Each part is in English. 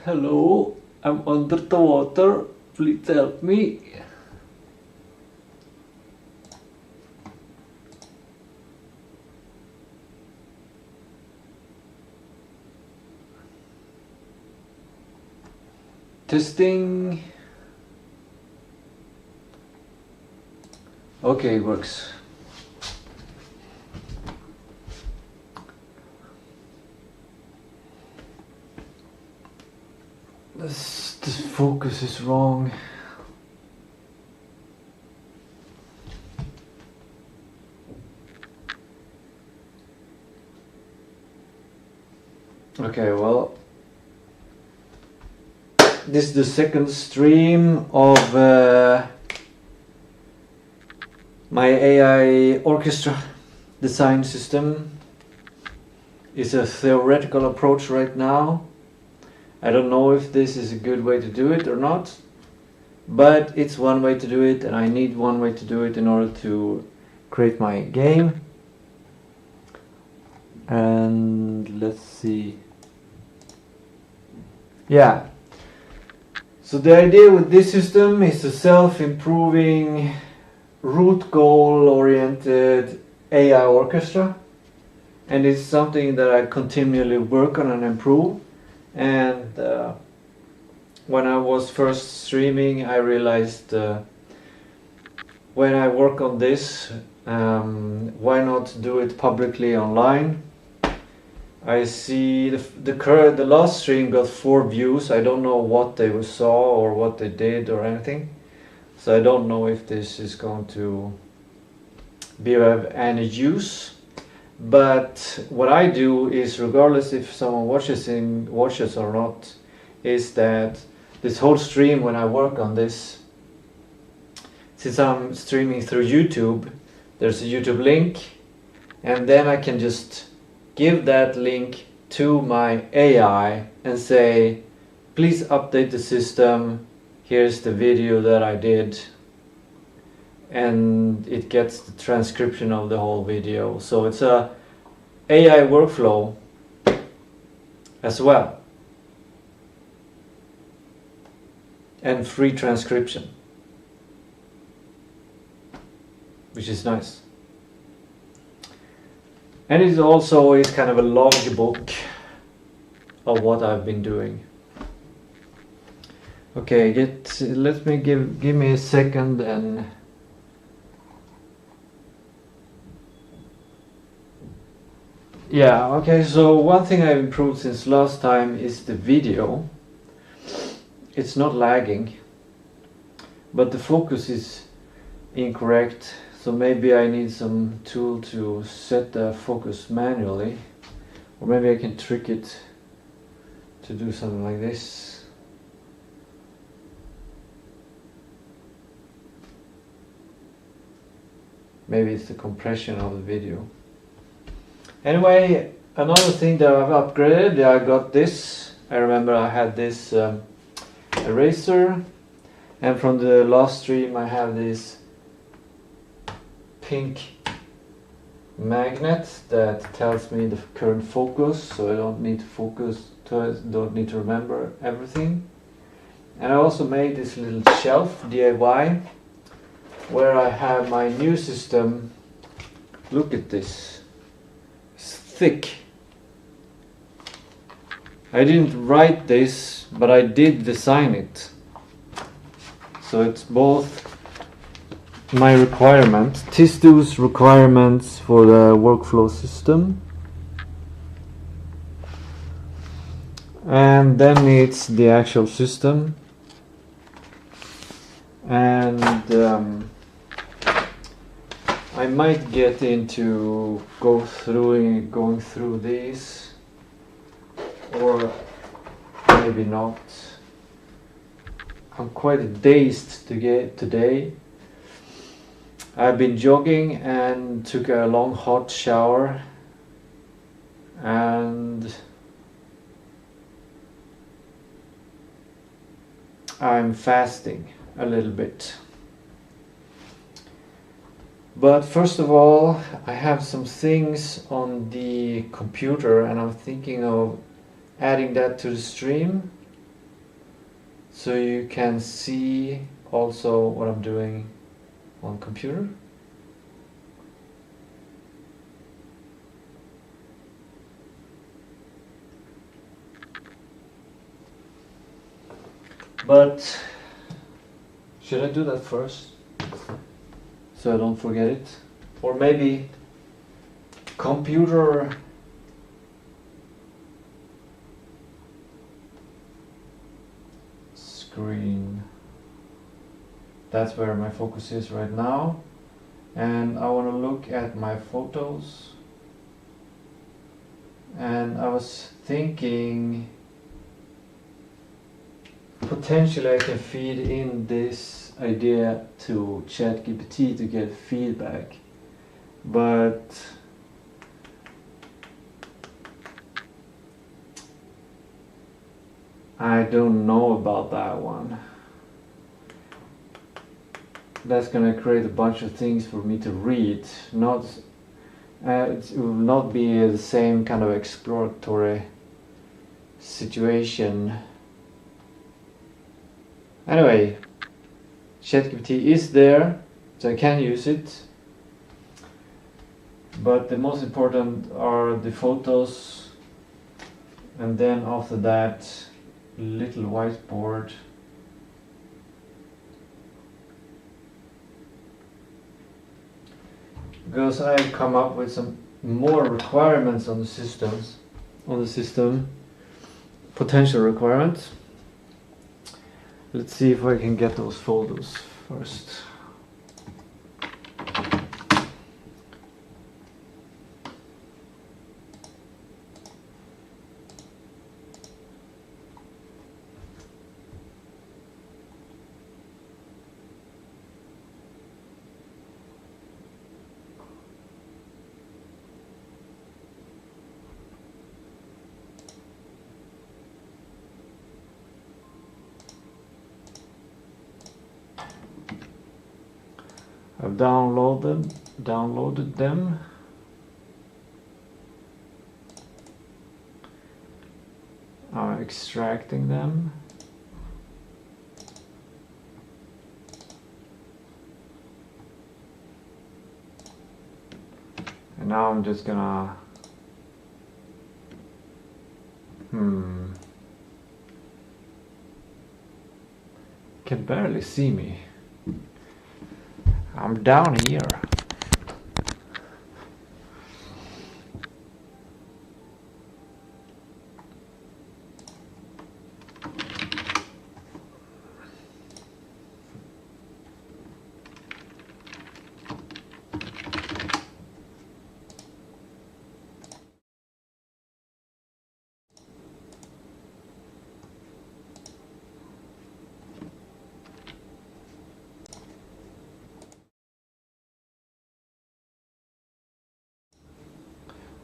Hello, I'm under the water. Please help me. Testing. Okay, it works. This focus is wrong. Okay, well, this is the second stream of my AI orchestra design system. It's a theoretical approach right now. I don't know if this is a good way to do it or not, but it's one way to do it, and I need one way to do it in order to create my game. And let's see. Yeah. So the idea with this system is a self-improving, root goal oriented AI orchestra, and it's something that I continually work on and improve. And when I was first streaming, I realized when I work on this, why not do it publicly online? I see the last stream got 4 views. I don't know what they saw or what they did or anything, so I don't know if this is going to be of any use. But what I do is, regardless if someone watches or not, is that this whole stream, when I work on this, since I'm streaming through YouTube, there's a YouTube link, and then I can just give that link to my AI and say, please update the system, here's the video that I did, and it gets the transcription of the whole video. So it's a AI workflow as well, and free transcription, which is nice. And it also is kind of a logbook of what I've been doing. Okay, let me give me a second. And yeah, okay, so one thing I've improved since last time is the video. It's not lagging, but the focus is incorrect, so maybe I need some tool to set the focus manually, or maybe I can trick it to do something like this. Maybe it's the compression of the video. Anyway, another thing that I've upgraded, I got this. I remember I had this eraser, and from the last stream I have this pink magnet that tells me the current focus, so I don't need to focus to it, don't need to remember everything. And I also made this little shelf DIY where I have my new system. Look at this. It's thick. I didn't write this, but I did design it. So it's both my requirement, Tistu's requirements for the workflow system, and then it's the actual system. And I might get into going through these, or maybe not. I'm quite dazed today. I've been jogging and took a long hot shower, and I'm fasting a little bit. But first of all, I have some things on the computer, and I'm thinking of adding that to the stream. so you can see also what I'm doing on computer. But should I do that first so I don't forget it? Or maybe computer screen. That's where my focus is right now. And I want to look at my photos. And I was thinking potentially I can feed in this idea to ChatGPT to get feedback. But I don't know about that one. That's gonna create a bunch of things for me to read. It will not be the same kind of exploratory situation. Anyway, ChatGPT is there, so I can use it. But the most important are the photos, and then after that, little whiteboard. Because I've come up with some more requirements on the system, potential requirements. Let's see if I can get those photos first. I've downloaded them. I'm extracting them. And now I'm just gonna can barely see me. I'm down here.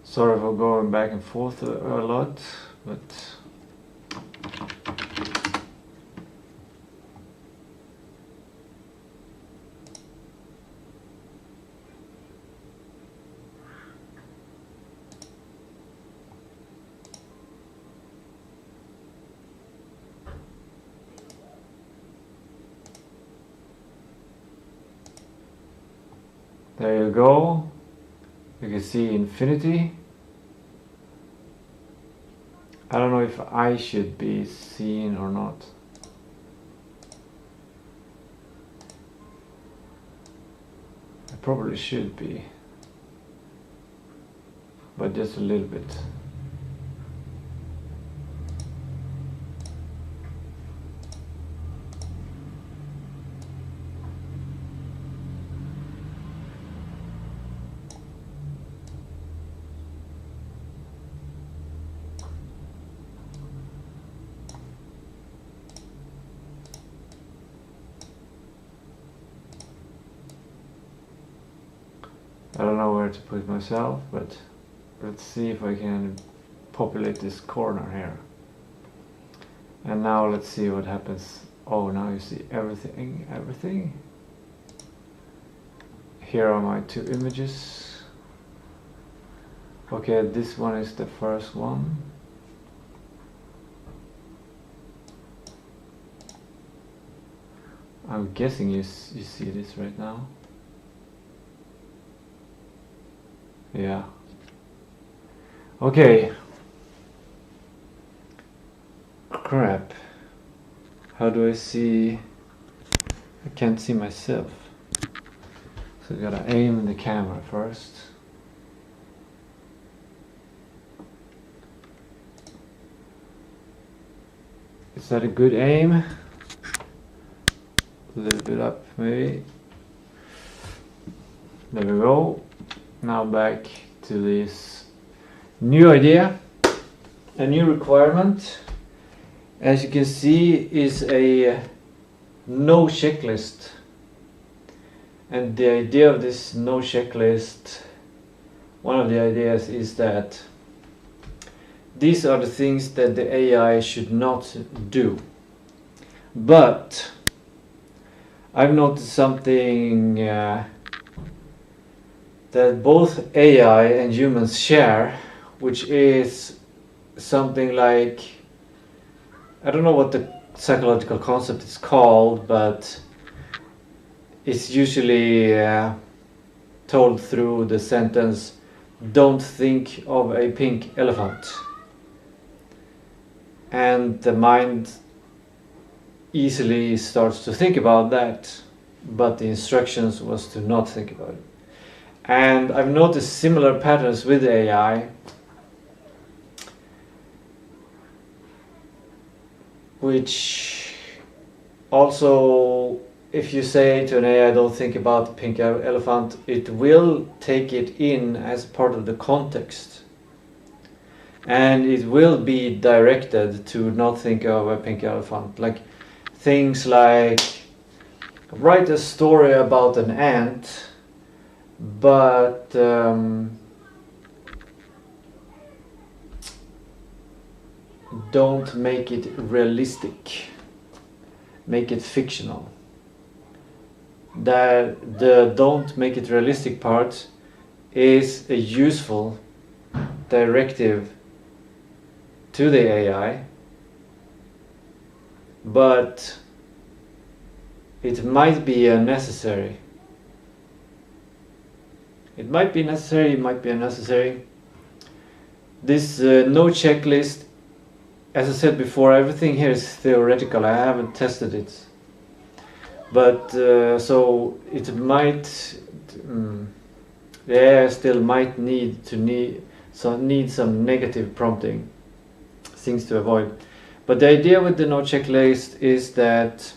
Sorry for going back and forth a lot, but there you go. You can see infinity. I don't know if I should be seen or not. I probably should be, but just a little bit. I don't know where to put myself, but let's see if I can populate this corner here. And now let's see what happens. Oh, now you see everything. Here are my two images. Okay, this one is the first one. I'm guessing you see this right now. Yeah. Okay. Crap. How do I see? I can't see myself. So I gotta aim the camera first. Is that a good aim? A little bit up, maybe. There we go. Now back to this new idea. A new requirement, as you can see, is a no checklist. And the idea of this no checklist, one of the ideas is that these are the things that the AI should not do. But I've noticed something that both AI and humans share, which is something like, I don't know what the psychological concept is called, but it's usually told through the sentence, "Don't think of a pink elephant." And the mind easily starts to think about that, but the instructions was to not think about it. And I've noticed similar patterns with AI, which also, if you say to an AI, "Don't think about the pink elephant," it will take it in as part of the context. And it will be directed to not think of a pink elephant. Like things like, write a story about an ant, but don't make it realistic. Make it fictional. That the "don't make it realistic" part is a useful directive to the AI, but it might be unnecessary. It might be necessary, it might be unnecessary. This no checklist, as I said before, everything here is theoretical. I haven't tested it. But so it might, the AI still might need some negative prompting, things to avoid. But the idea with the no checklist is that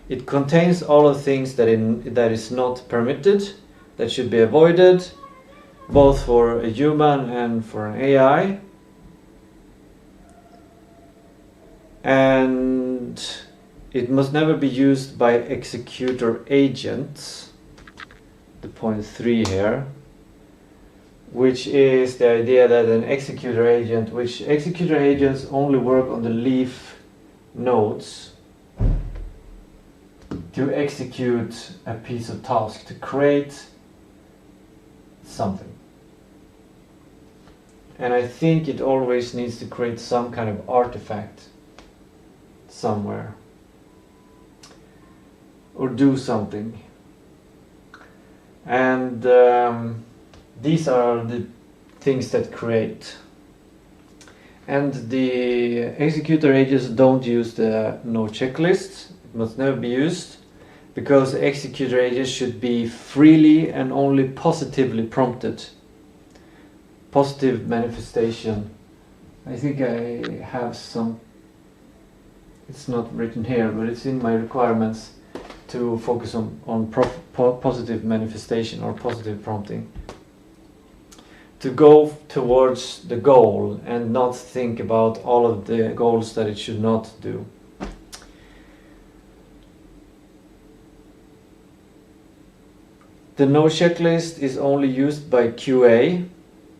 it contains all of the things that is not permitted, that should be avoided, both for a human and for an AI. And it must never be used by executor agents, the point 3 here, which is the idea that an executor agent, which executor agents only work on the leaf nodes to execute a piece of task, to create something. And I think it always needs to create some kind of artifact somewhere, or do something. And these are the things that create. And the executor agents don't use the no checklist. It must never be used, because executor agents should be freely and only positively prompted. Positive manifestation. I think I have some, it's not written here, but it's in my requirements to focus on positive manifestation or positive prompting. To go towards the goal and not think about all of the goals that it should not do. The no checklist is only used by QA.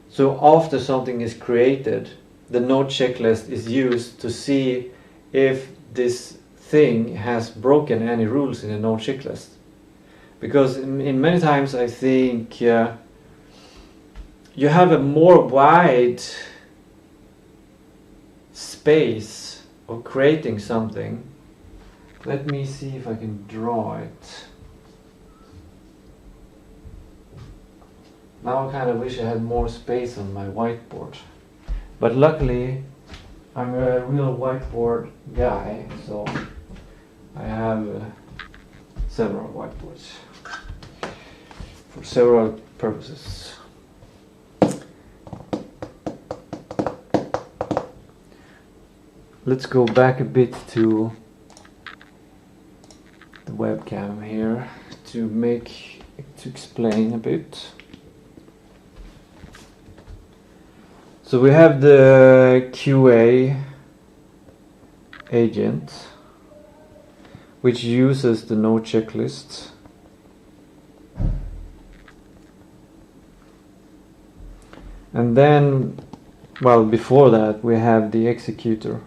So after something is created, the no checklist is used to see if this thing has broken any rules in the no checklist. Because in many times I think you have a more wide space of creating something Let me see if I can draw it. Now I kind of wish I had more space on my whiteboard. But luckily, I'm a real whiteboard guy, so I have several whiteboards for several purposes. Let's go back a bit to the webcam here to explain a bit. So we have the QA agent, which uses the no checklist. And then, well, before that we have the executor.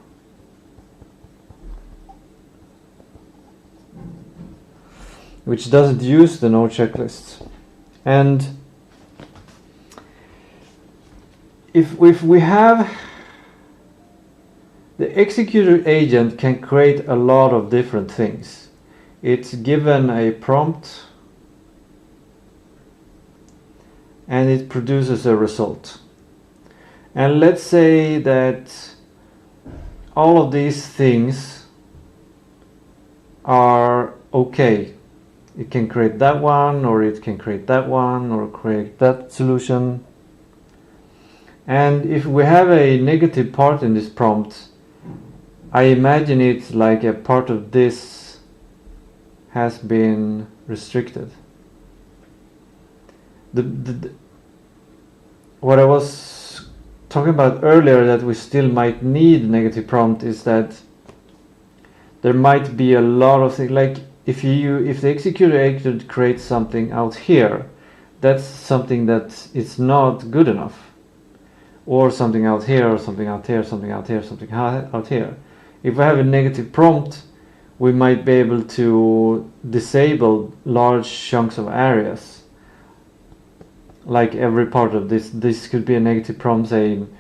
Which doesn't use the no checklist. And if we have the executor agent can create a lot of different things. It's given a prompt and it produces a result. And let's say that all of these things are okay. It can create that one, or it can create that one, or create that solution. And if we have a negative part in this prompt, I imagine it's like a part of this has been restricted. What I was talking about earlier, that we still might need negative prompt, is that there might be a lot of things, like if the executor agent creates something out here, that's something that is not good enough, or something out here, or something out here, something out here, something out here. If we have a negative prompt, we might be able to disable large chunks of areas. Like every part of this could be a negative prompt saying,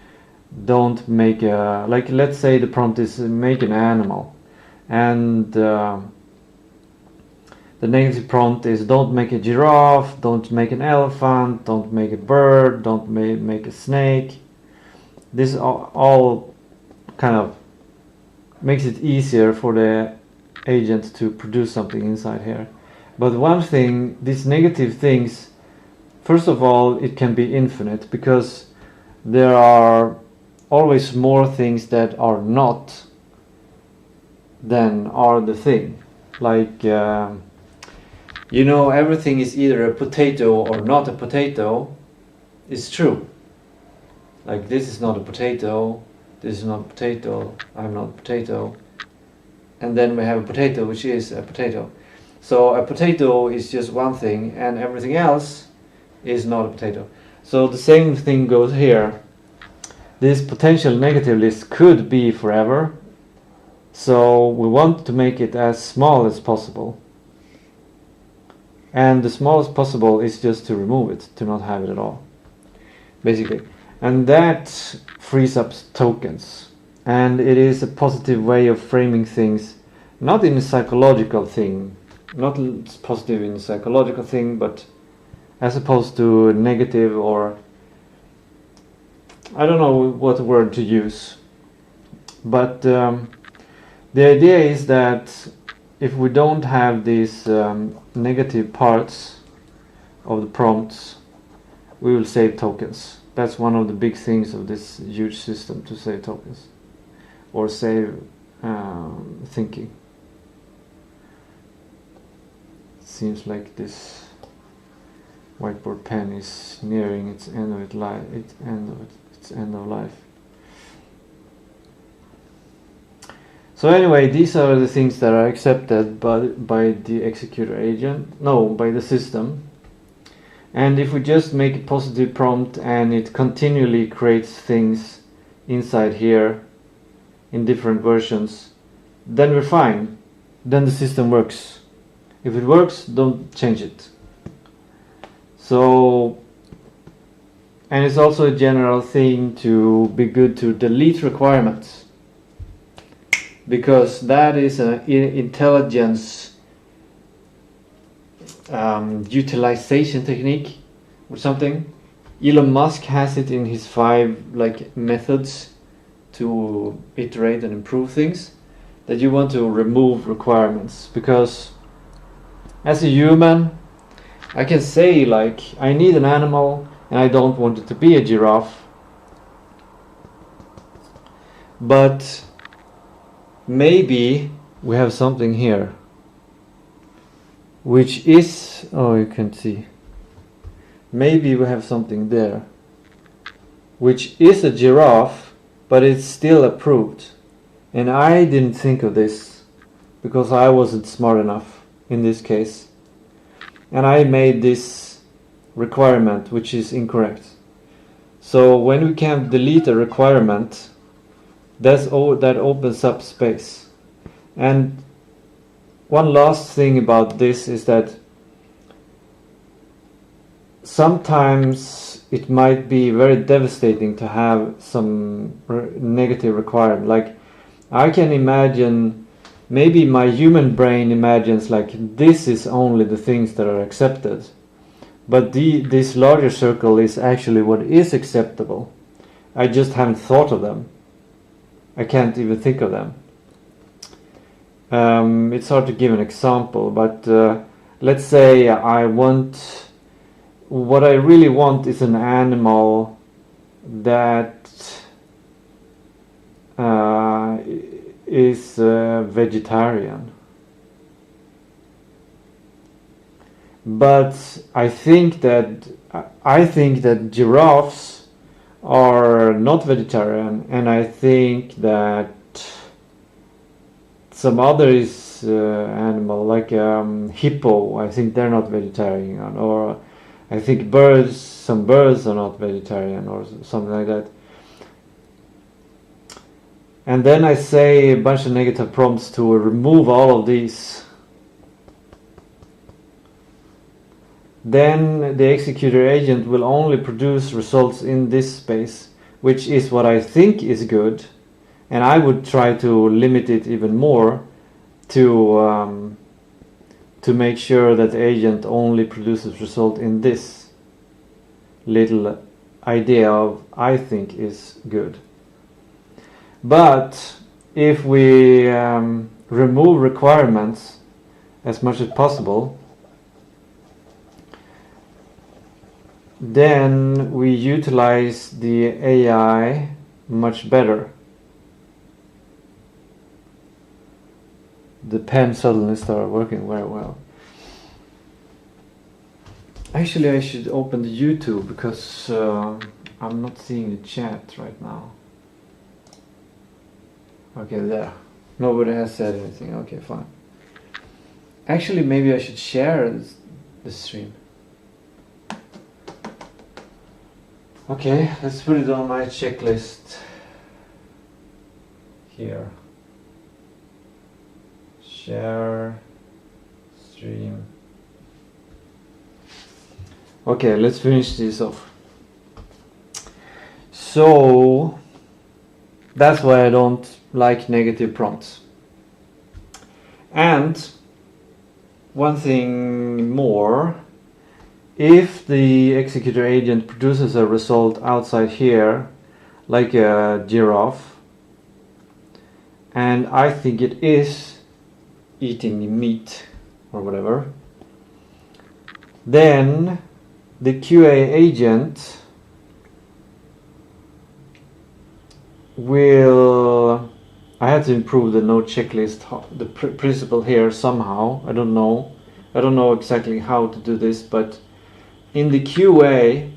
don't make a, like let's say the prompt is make an animal, and the negative prompt is don't make a giraffe, don't make an elephant, don't make a bird, don't make a snake. This all kind of makes it easier for the agent to produce something inside here. But one thing, these negative things, first of all, it can be infinite, because there are always more things that are not than are the thing. Like, you know, everything is either a potato or not a potato. It's true. Like, this is not a potato, this is not a potato, I'm not a potato. And then we have a potato, which is a potato. So a potato is just one thing, and everything else is not a potato. So the same thing goes here. This potential negative list could be forever. So we want to make it as small as possible. And the smallest possible is just to remove it, to not have it at all, basically. And that frees up tokens. And it is a positive way of framing things, not in a psychological thing, not positive in a psychological thing, but as opposed to negative, or I don't know what word to use. But the idea is that if we don't have these negative parts of the prompts, we will save tokens. That's one of the big things of this huge system, to save tokens or save thinking. It seems like this whiteboard pen is nearing its end of its end of life. So anyway, these are the things that are accepted by the executor agent, no, by the system. And if we just make a positive prompt and it continually creates things inside here in different versions, then we're fine. Then the system works. If it works, don't change it. So, and it's also a general thing to be good to delete requirements. because that is an intelligence utilization technique or something. Elon Musk has it in his 5 like methods to iterate and improve things, that you want to remove requirements, because as a human I can say like I need an animal and I don't want it to be a giraffe, but maybe we have something here which is, oh, you can see, maybe we have something there which is a giraffe, but it's still approved. And I didn't think of this because I wasn't smart enough in this case. And I made this requirement which is incorrect. So when we can delete a requirement, that opens up space. And one last thing about this is that sometimes it might be very devastating to have some negative requirement. Like I can imagine, maybe my human brain imagines like this is only the things that are accepted, but this larger circle is actually what is acceptable. I just haven't thought of them. I can't even think of them. It's hard to give an example, but let's say what I really want is an animal that is vegetarian. But I think that giraffes are not vegetarian, and I think that some other animal like hippo, I think they're not vegetarian, or I think some birds are not vegetarian or something like that. And then I say a bunch of negative prompts to remove all of these. Then the executor agent will only produce results in this space, which is what I think is good. And I would try to limit it even more to make sure that the agent only produces result in this little idea of I think is good. But if we remove requirements as much as possible, then we utilize the AI much better. The pen suddenly started working very well. Actually, I should open the YouTube because I'm not seeing the chat right now. Okay, there. Nobody has said anything. Okay, fine. Actually, maybe I should share the stream. Okay, let's put it on my checklist here. Share stream. Okay, let's finish this off. So that's why I don't like negative prompts. And one thing more, if the executor agent produces a result outside here, like a giraffe, and I think it is eating meat or whatever, then the QA agent will, I have to improve the node checklist, the principle here somehow. I don't know exactly how to do this, but in the QA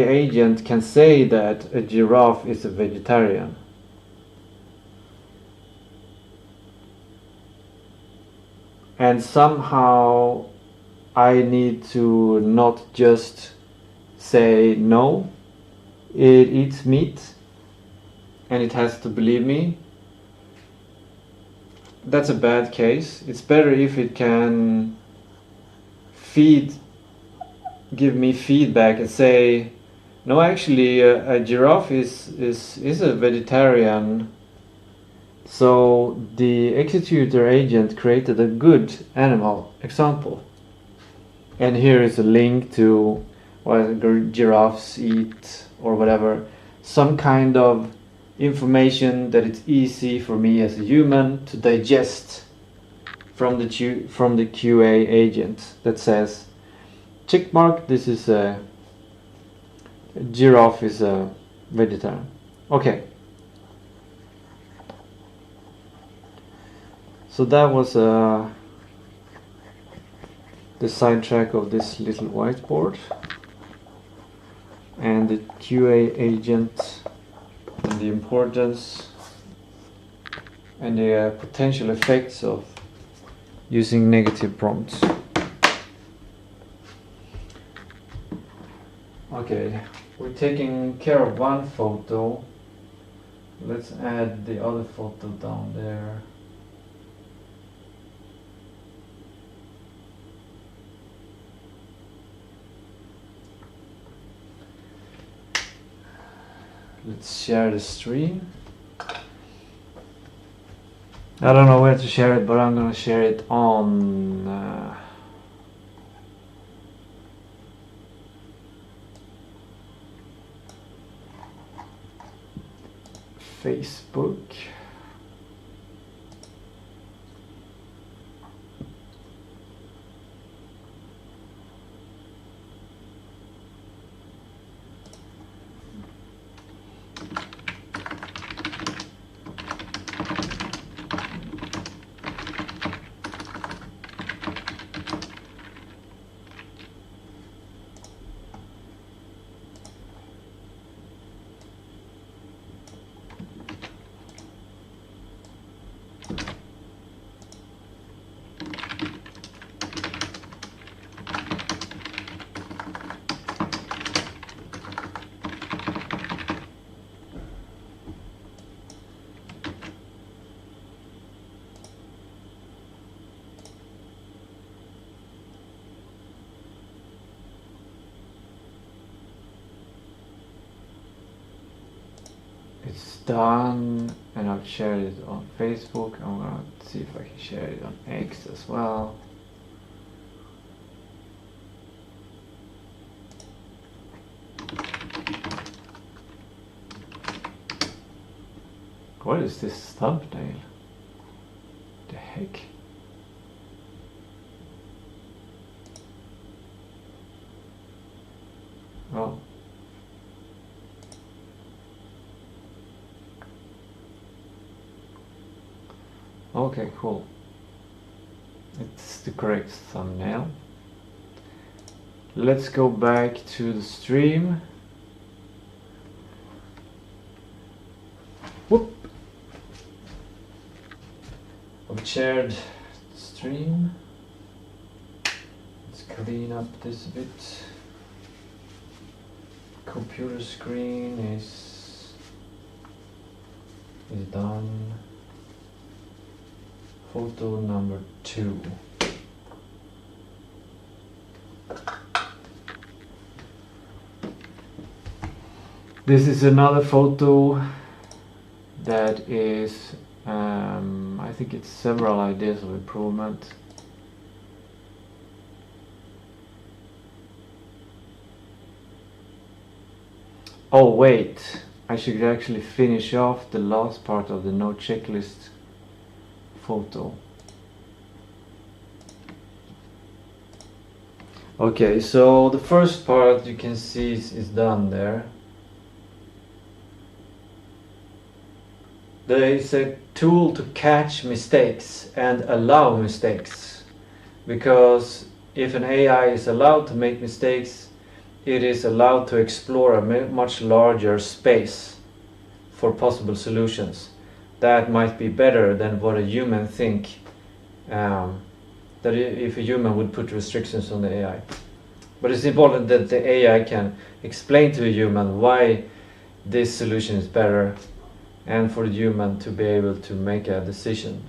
agent can say that a giraffe is a vegetarian. And somehow I need to not just say no, it eats meat and it has to believe me. That's a bad case. It's better if it can give me feedback and say, No, actually, a giraffe is a vegetarian. So the executor agent created a good animal example. And here is a link to what giraffes eat or whatever. Some kind of information that it's easy for me as a human to digest from the QA agent that says, check mark, this is a giraffe is a vegetarian. Okay. So that was the sidetrack of this little whiteboard. And the QA agent and the importance and the potential effects of using negative prompts. Okay, we're taking care of one photo. Let's add the other photo down there. Let's share the stream. I don't know where to share it, but I'm gonna share it on Facebook. It's done, and I've shared it on Facebook. I'm gonna see if I can share it on X as well. What is this thumbnail? The heck? Oh. Okay, cool. It's the correct thumbnail. Let's go back to the stream. Whoop! I've shared the stream. Let's clean up this a bit. Computer screen is done. Photo number 2. This is another photo that is, I think it's several ideas of improvement. Oh wait, I should actually finish off the last part of the no checklist photo. Okay, so the first part you can see is done there. There is a tool to catch mistakes and allow mistakes, because if an AI is allowed to make mistakes, it is allowed to explore a much larger space for possible solutions that might be better than what a human think, that if a human would put restrictions on the AI. But it's important that the AI can explain to a human why this solution is better, and for the human to be able to make a decision.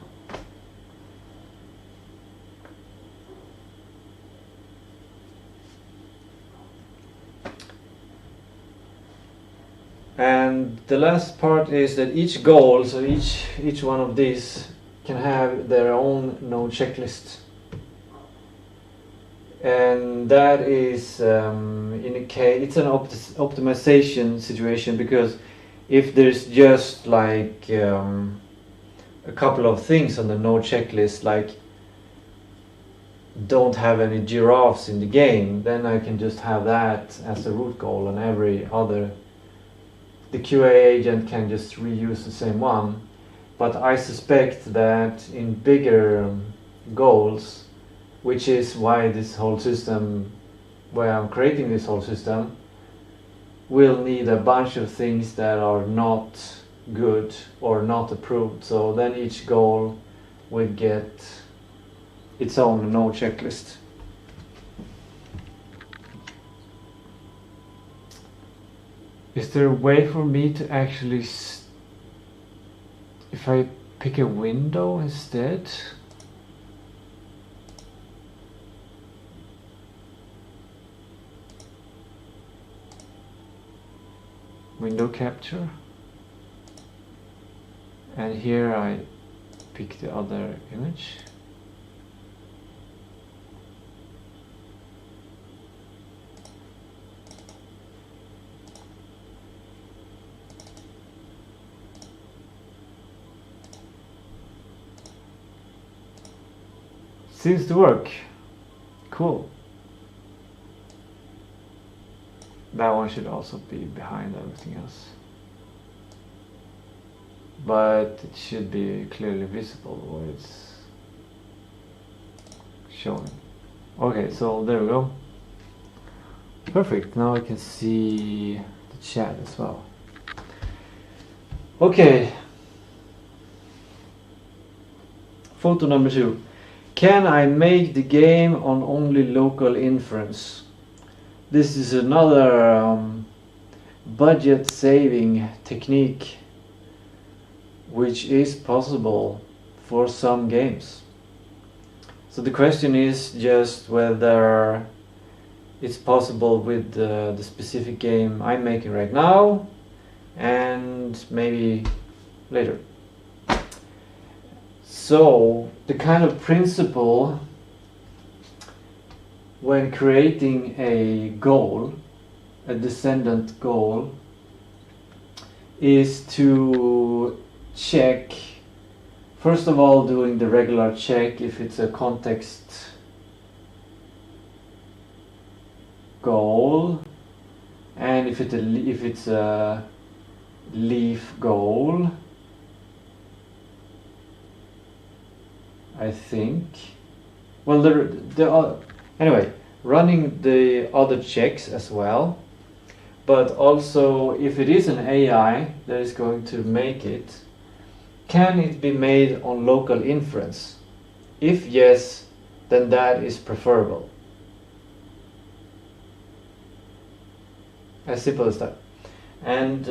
And the last part is that each goal, so each one of these can have their own node checklist. And that is in a case, it's an optimization situation, because if there's just like a couple of things on the node checklist, like don't have any giraffes in the game, then I can just have that as the root goal, and every other, the QA agent can just reuse the same one. But I suspect that in bigger goals, which is why this whole system, where I'm creating this whole system, will need a bunch of things that are not good or not approved. So then each goal will get its own node checklist. Is there a way for me to actually, if I pick a window instead? Window capture. And here I pick the other image. Seems to work. Cool. That one should also be behind everything else. But it should be clearly visible where it's showing. Okay, so there we go. Perfect. Now I can see the chat as well. Okay. Photo number 2. Can I make the game on only local inference? This is another budget saving technique which is possible for some games. So the question is just whether it's possible with the specific game I'm making right now, and maybe later. So the kind of principle when creating a goal, a descendant goal, is to check, first of all, doing the regular check if it's a context goal, and if it's a leaf goal, I think. Well, anyway, running the other checks as well, but also if it is an AI that is going to make it, can it be made on local inference? If yes, then that is preferable. As simple as that. And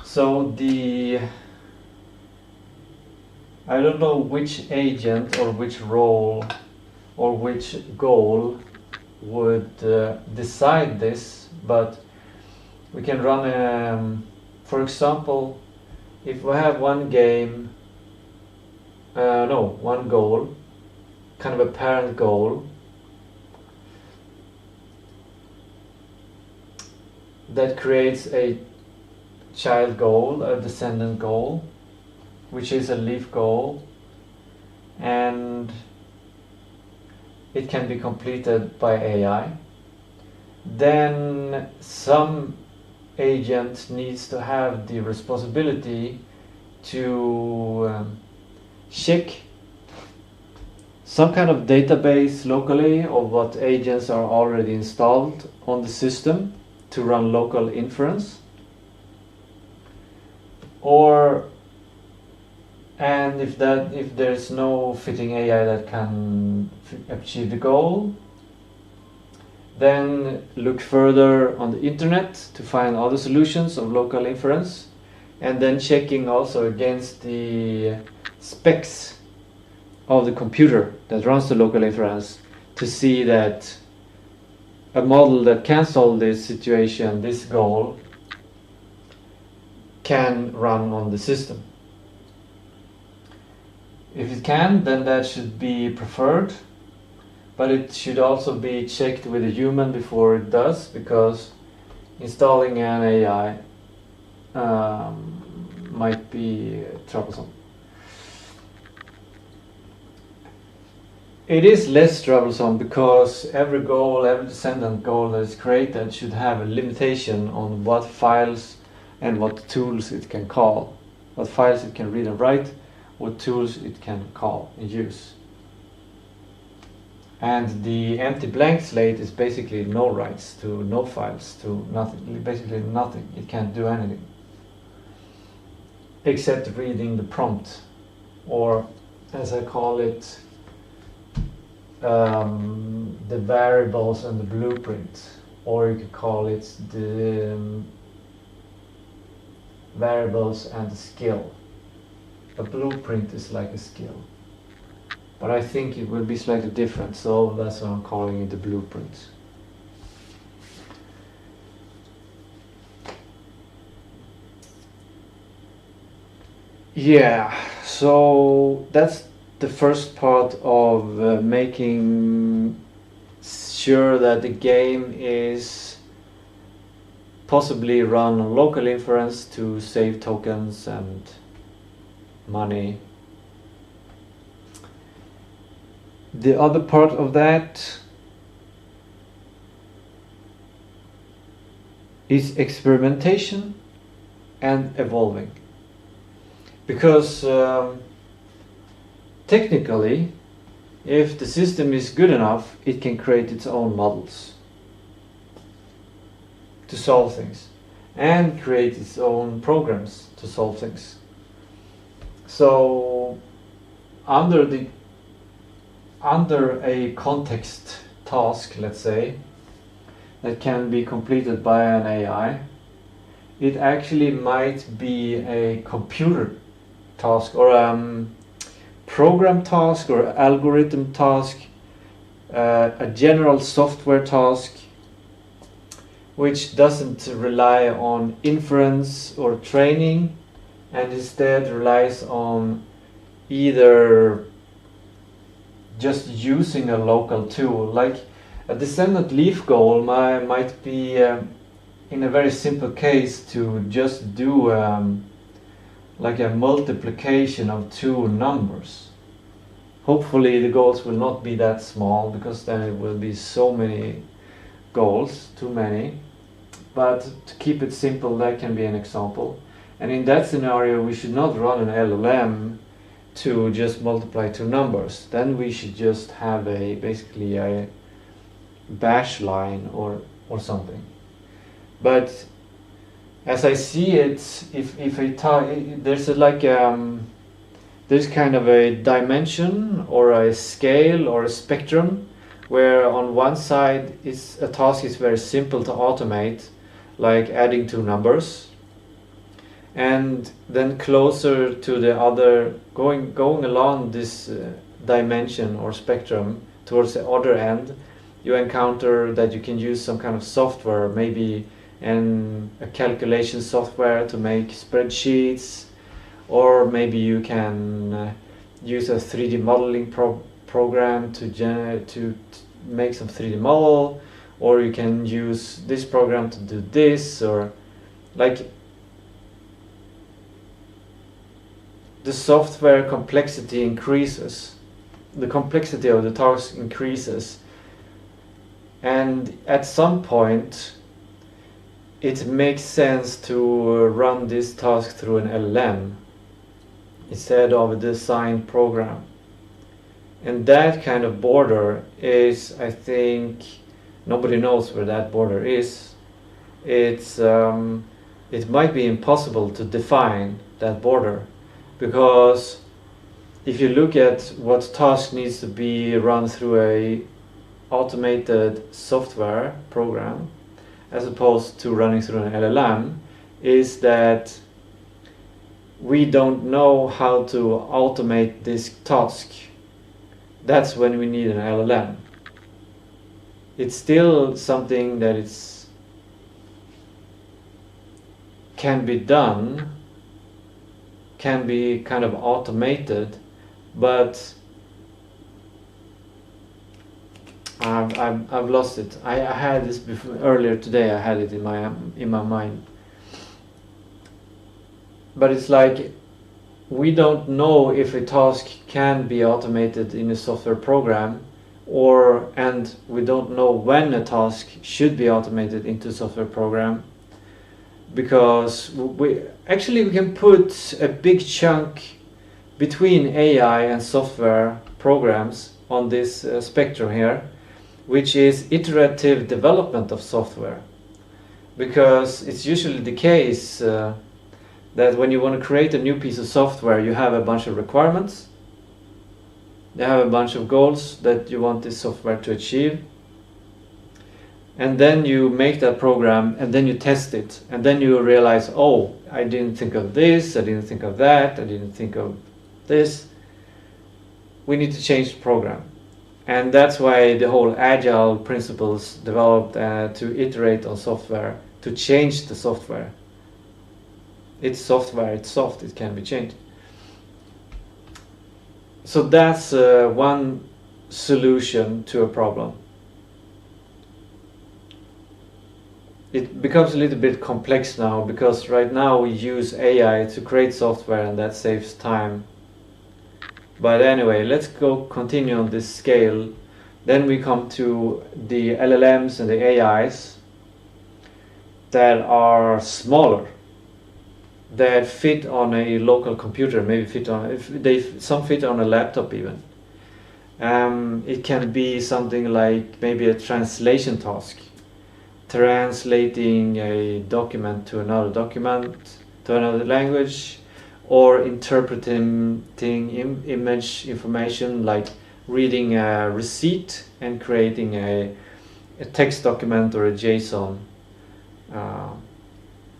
so I don't know which agent or which role or which goal would decide this, but we can run for example, if we have one goal, kind of a parent goal that creates a child goal, a descendant goal, which is a leaf goal, and it can be completed by AI. Then some agent needs to have the responsibility to check some kind of database locally of what agents are already installed on the system to run local inference, and if there's no fitting AI that can achieve the goal, then look further on the internet to find other solutions of local inference, and then checking also against the specs of the computer that runs the local inference to see that a model that can solve this situation, this goal, can run on the system. If it can, then that should be preferred, but it should also be checked with a human before it does, because installing an AI might be troublesome. It is less troublesome because every goal, every descendant goal that is created should have a limitation on what files and what tools it can call, what files it can read and write, what tools it can call and use. And the empty blank slate is basically no writes to no files to nothing, basically nothing. It can't do anything except reading the prompt, or as I call it, the variables and the blueprint, or you could call it the variables and the skill. A blueprint is like a skill, but I think it will be slightly different, so that's why I'm calling it the blueprint. Yeah, so that's the first part of making sure that the game is possibly run on local inference to save tokens and money. The other part of that is experimentation and evolving, because technically, if the system is good enough, it can create its own models to solve things and create its own programs to solve things. So under a context task, let's say, that can be completed by an AI, it actually might be a computer task, or program task, or algorithm task, a general software task, which doesn't rely on inference or training, and instead relies on either just using a local tool. Like a descendant leaf goal might be, in a very simple case, to just do like a multiplication of two numbers. Hopefully the goals will not be that small, because then it will be so many goals, too many. But to keep it simple, that can be an example. And in that scenario, we should not run an LLM to just multiply two numbers. Then we should just have basically a bash line or something. But as I see it, if there's there's kind of a dimension or a scale or a spectrum, where on one side a task is very simple to automate, like adding two numbers, and then closer to the other, going along this dimension or spectrum towards the other end, you encounter that you can use some kind of software, maybe a calculation software to make spreadsheets, or maybe you can use a 3D modeling program to make some 3D model, or you can use this program to do this, or like the software complexity increases, the complexity of the task increases, and at some point it makes sense to run this task through an LLM instead of a designed program. And that kind of border is, I think, nobody knows where that border is. It might be impossible to define that border, because if you look at what task needs to be run through a automated software program as opposed to running through an LLM, is that we don't know how to automate this task. That's when we need an LLM. it's still something that can be done, can be kind of automated, but I've lost it. I had this before, earlier today. I had it in my mind, but it's like we don't know if a task can be automated in a software program, and we don't know when a task should be automated into a software program, because we can put a big chunk between AI and software programs on this spectrum here, which is iterative development of software. Because it's usually the case that when you want to create a new piece of software, you have a bunch of requirements, you have a bunch of goals that you want this software to achieve, and then you make that program and then you test it, and then you realize, oh, I didn't think of this, I didn't think of that, I didn't think of this, we need to change the program. And that's why the whole agile principles developed to iterate on software, to change the software. It's software, it's soft, it can be changed. So that's one solution to a problem. It becomes a little bit complex now, because right now we use AI to create software and that saves time. But anyway, let's continue on this scale. Then we come to the LLMs and the AIs that are smaller, that fit on a local computer, maybe some fit on a laptop even. It can be something like maybe a translation task, translating a document to another document, to another language, or interpreting image information, like reading a receipt and creating a text document or a JSON.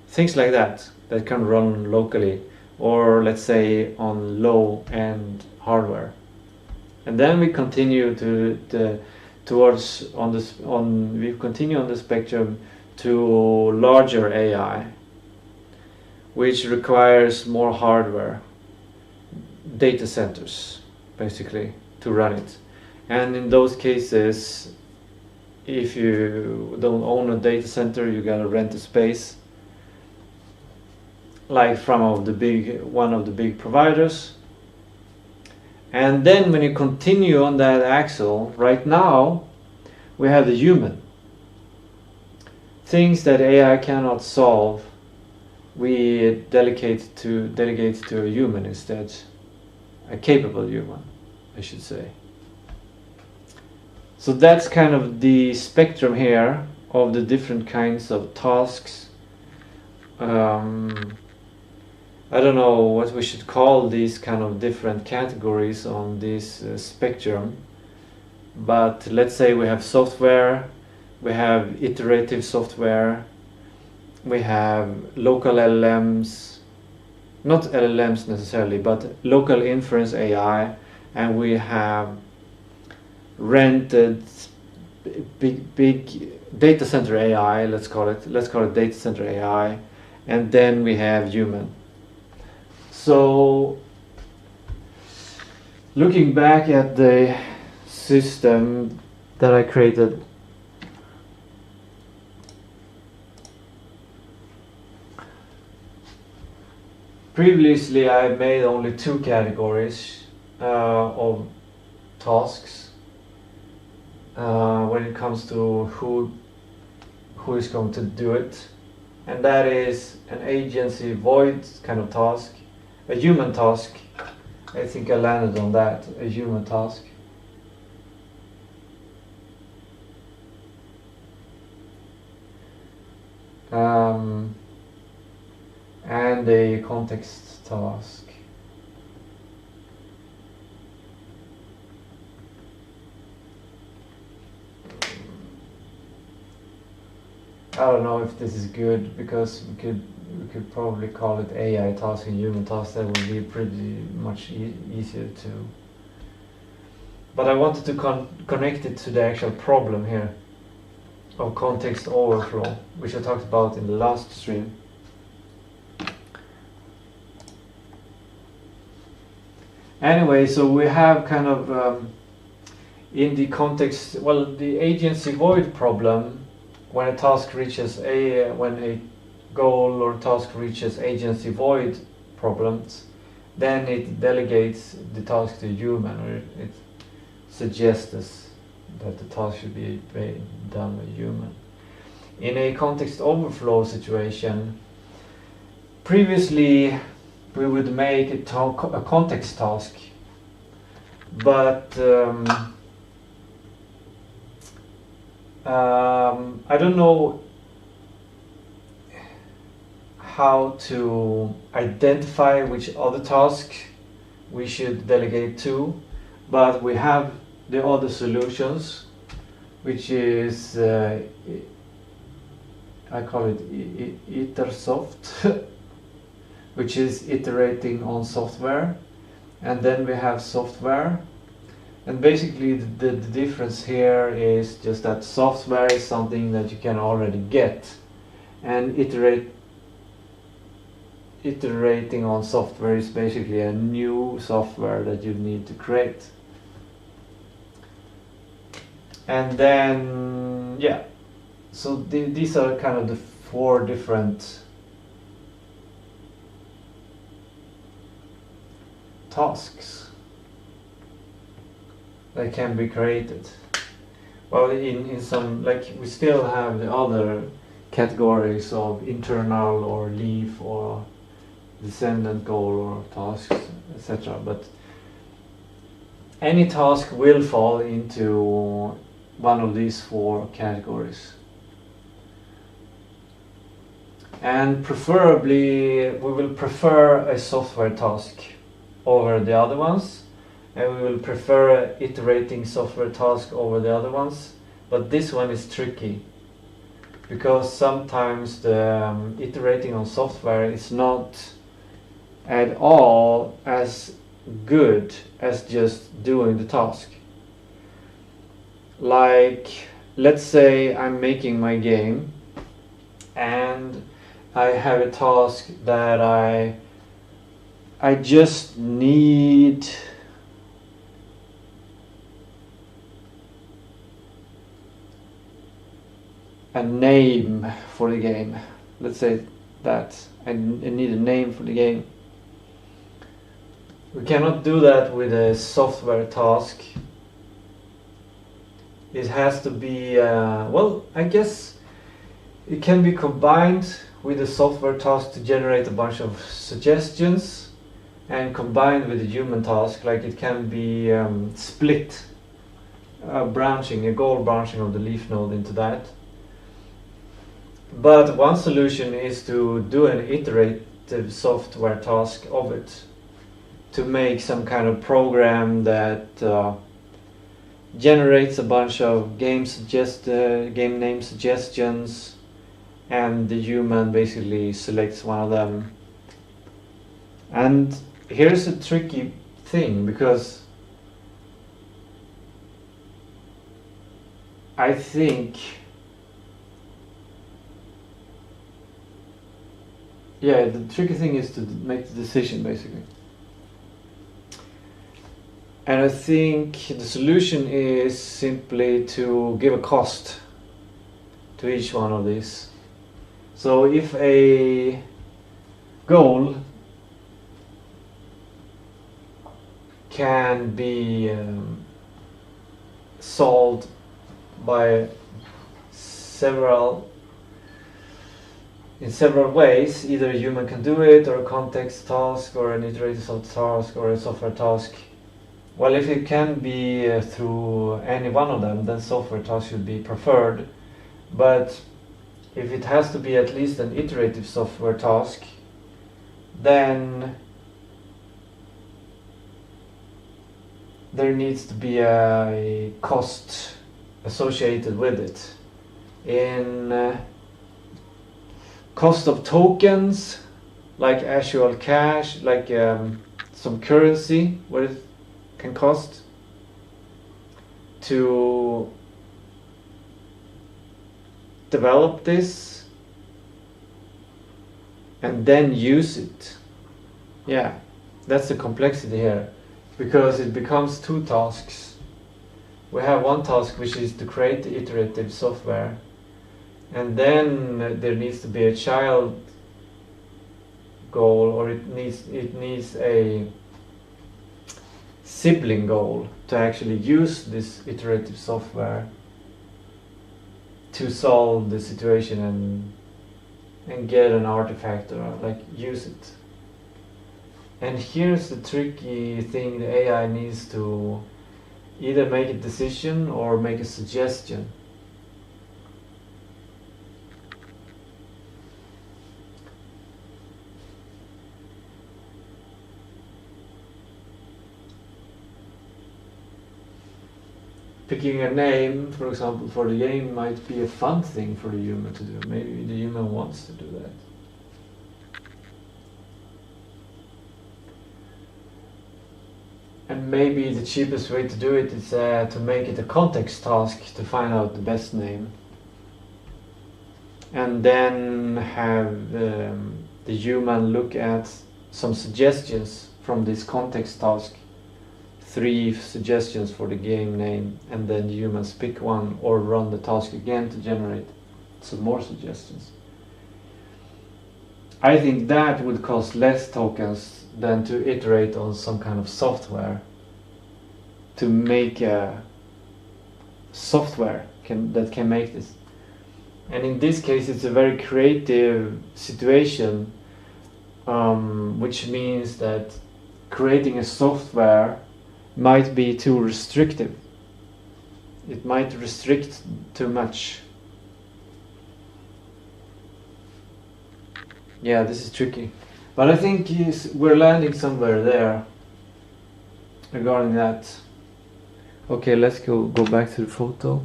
Things like that can run locally, or let's say on low-end hardware. And then we continue we continue on the spectrum to larger AI, which requires more hardware, data centers, basically, to run it. And in those cases, if you don't own a data center, you gotta rent a space, like from one of the big providers. And then when you continue on that axle, right now we have the human. Things that AI cannot solve, we delegate to a human instead, a capable human, I should say. So that's kind of the spectrum here of the different kinds of tasks. I don't know what we should call these kind of different categories on this spectrum, but let's say we have software, we have iterative software, we have local LLMs, not LLMs necessarily, but local inference AI, and we have rented big data center AI, let's call it data center AI, and then we have human. So looking back at the system that I created, previously I made only 2 categories of tasks when it comes to who is going to do it, and that is an agency void kind of task, a human task. I think I landed on that, a human task. And a context task. I don't know if this is good, because we could probably call it AI task and human task. That would be pretty much easier to. But I wanted to connect it to the actual problem here. of context overflow, which I talked about in the last stream. Anyway, so we have kind of in the context, well, the agency void problem, when a task reaches when a goal or task reaches agency void problems, then it delegates the task to a human, or it suggests that the task should be done by a human. In a context overflow situation, previously we would make a context task, but I don't know how to identify which other task we should delegate to, but we have the other solutions, which is I call it IterSoft, which is iterating on software, and then we have software. And basically the difference here is just that software is something that you can already get, and iterating on software is basically a new software that you need to create. And then, yeah, so these are kind of the 4 different tasks that can be created. Well, in some, like, we still have the other categories of internal or leaf or descendant goal or tasks, etc. But any task will fall into one of these 4 categories. And preferably, we will prefer a software task over the other ones, and we will prefer an iterating software task over the other ones. But this one is tricky, because sometimes the iterating on software is not at all as good as just doing the task. Like, let's say I'm making my game and I have a task that I just need a name for the game. Let's say that I need a name for the game. We cannot do that with a software task. It has to be, well, I guess it can be combined with a software task to generate a bunch of suggestions, and combined with a human task, like it can be split, a goal branching of the leaf node into that. But one solution is to do an iterative software task of it, to make some kind of program that generates a bunch of game name suggestions, and the human basically selects one of them. And here's a tricky thing, because I think, yeah, the tricky thing is to make the decision, basically. And I think the solution is simply to give a cost to each one of these. So if a goal can be solved by in several ways, either a human can do it, or a context task, or an iterative task, or a software task. Well, if it can be through any one of them, then software task should be preferred. But if it has to be at least an iterative software task, then there needs to be a cost associated with it. In cost of tokens, like actual cash, like some currency, what it can cost to develop this and then use it. Yeah, that's the complexity here, because it becomes two tasks. We have one task which is to create the iterative software, and then there needs to be a child goal, or it needs a sibling goal to actually use this iterative software to solve the situation and get an artifact, or like use it. And here's the tricky thing: the AI needs to either make a decision or make a suggestion. Picking a name, for example, for the game might be a fun thing for the human to do. Maybe the human wants to do that. And maybe the cheapest way to do it is to make it a context task to find out the best name. And then have the human look at some suggestions from this context task. 3 suggestions for the game name, and then humans pick one or run the task again to generate some more suggestions. I think that would cost less tokens than to iterate on some kind of software to make a software that can make this. And in this case it's a very creative situation, which means that creating a software might be too restrictive. It might restrict too much. Yeah, this is tricky. But I think we're landing somewhere there regarding that. Okay, let's go back to the photo,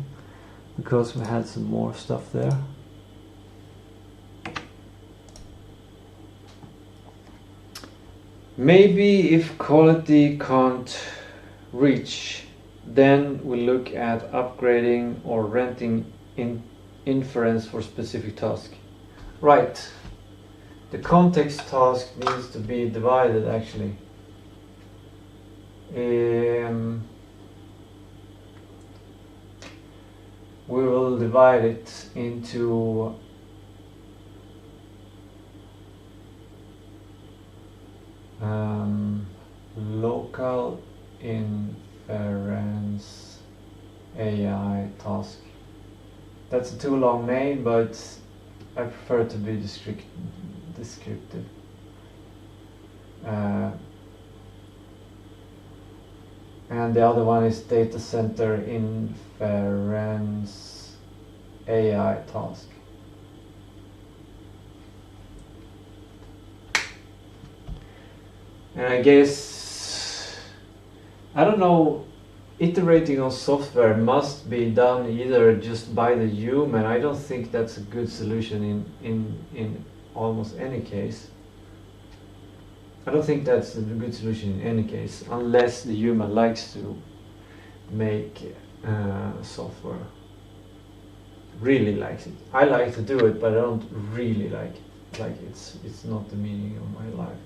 because we had some more stuff there. Maybe if quality can't reach, then we look at upgrading or renting inference for specific task. Right. The context task needs to be divided actually. We will divide it into local inference AI task. That's a too long name, but I prefer to be descriptive. And the other one is data center inference AI task. And I guess, I don't know, iterating on software must be done either just by the human. I don't think that's a good solution in almost any case. I don't think that's a good solution in any case, unless the human likes to make software. Really likes it. I like to do it, but I don't really like it. Like it's not the meaning of my life.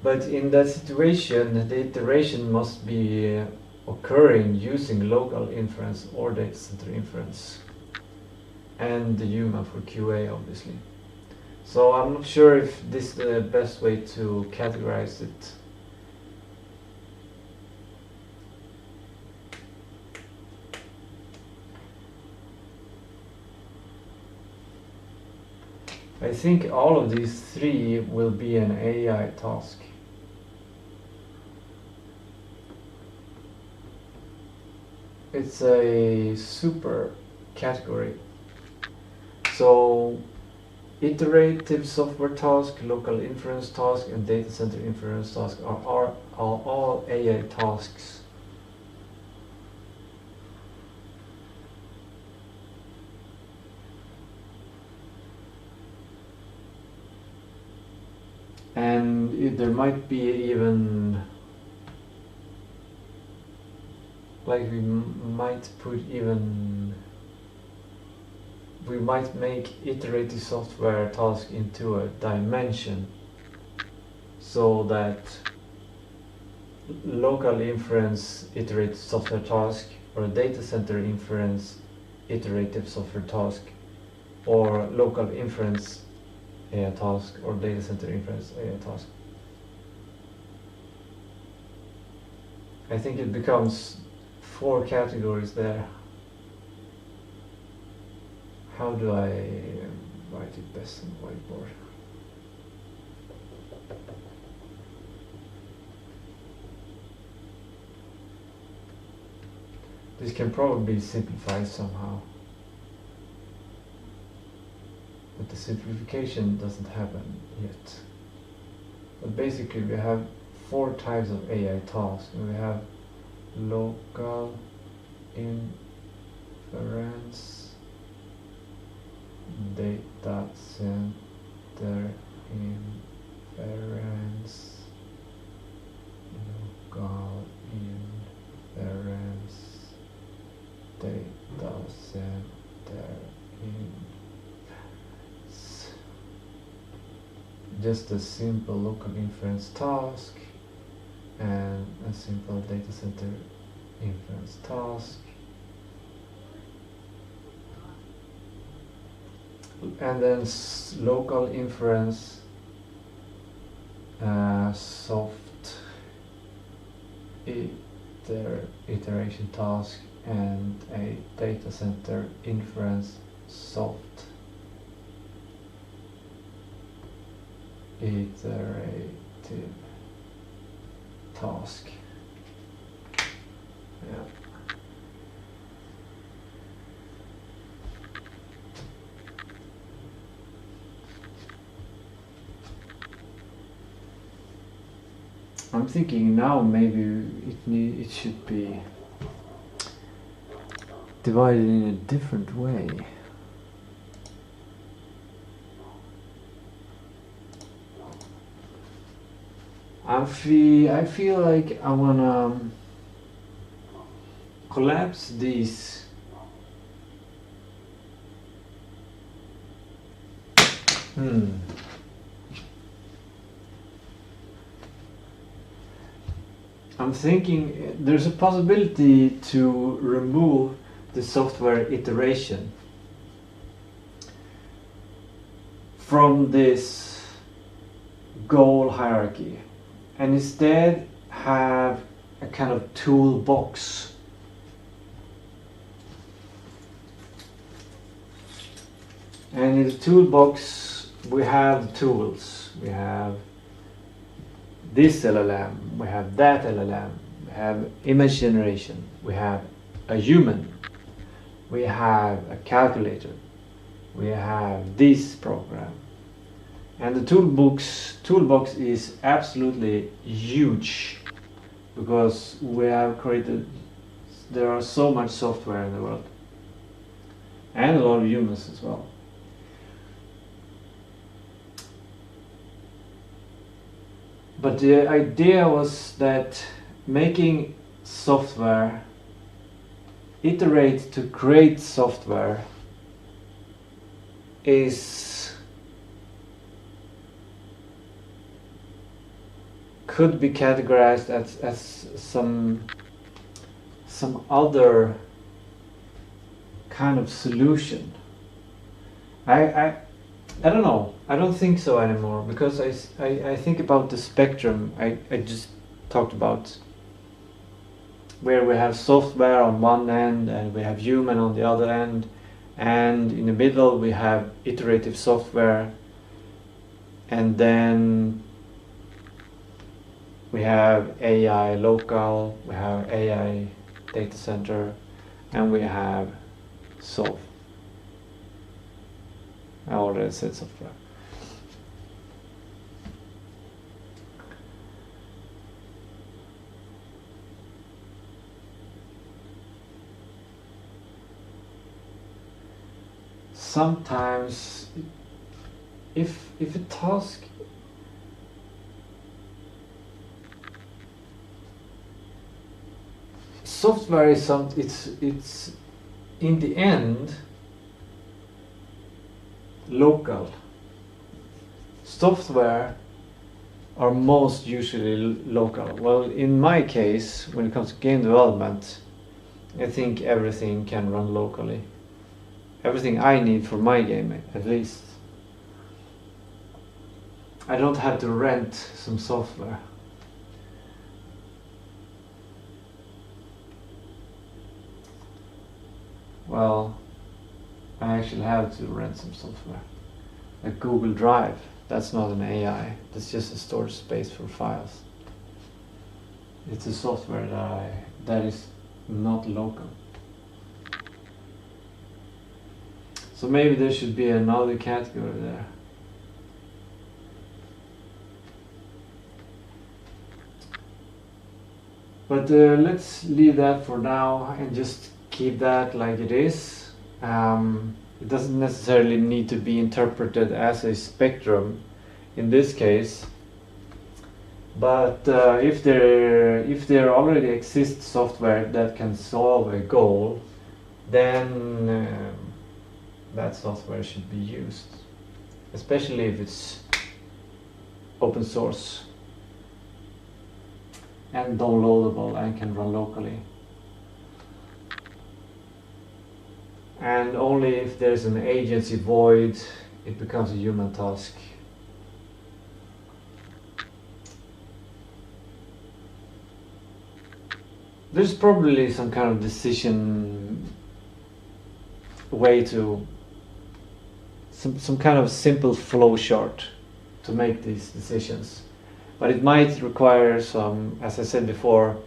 But in that situation, the iteration must be occurring using local inference or data center inference, and the human for QA, obviously. So I'm not sure if this is the best way to categorize it. I think all of these 3 will be an AI task. It's a super category. So iterative software task, local inference task, and data center inference task are all AI tasks. And there might be even, like we might put even we might make iterative software task into a dimension, so that local inference iterative software task, or a data center inference iterative software task, or local inference AI task, or data center inference AI task. I think it becomes 4 categories there. How do I write it best on the whiteboard? This can probably be simplified somehow, but the simplification doesn't happen yet. But basically we have 4 types of AI tasks. We have local inference, data center inference, local inference, data center inference. Just a simple local inference task and a simple data center inference task. And then local inference soft iteration task, and a data center inference soft iterative task. Yeah. I'm thinking now maybe it should be divided in a different way. I feel like I wanna collapse these I'm thinking there's a possibility to remove the software iteration from this goal hierarchy, and instead have a kind of toolbox. And in the toolbox we have tools. We have this LLM, we have that LLM, we have image generation, we have a human, we have a calculator, we have this program. And the toolbox is absolutely huge, because we have created, there are so much software in the world, and a lot of humans as well. But the idea was that making software, iterate to create software, could be categorized as some other kind of solution. I don't know. I don't think so anymore, because I think about the spectrum I just talked about, where we have software on one end and we have human on the other end, and in the middle we have iterative software, and then we have AI local, we have AI data center, and we have soft. I already said software. Sometimes, if a task software is it's in the end local. Software are most usually local. Well, in my case, when it comes to game development, I think everything can run locally. Everything I need for my game, at least. I don't have to rent some software. Well, I actually have to rent some software. Like Google Drive, that's not an AI, that's just a storage space for files. It's a software that is not local. So maybe there should be another category there. But let's leave that for now and just keep that like it is. It doesn't necessarily need to be interpreted as a spectrum in this case. But if there already exists software that can solve a goal, then that software should be used, especially if it's open source and downloadable and can run locally. And only if there's an agency void, it becomes a human task. There's probably some kind of decision way to some kind of simple flow chart to make these decisions. But it might require some, as I said before,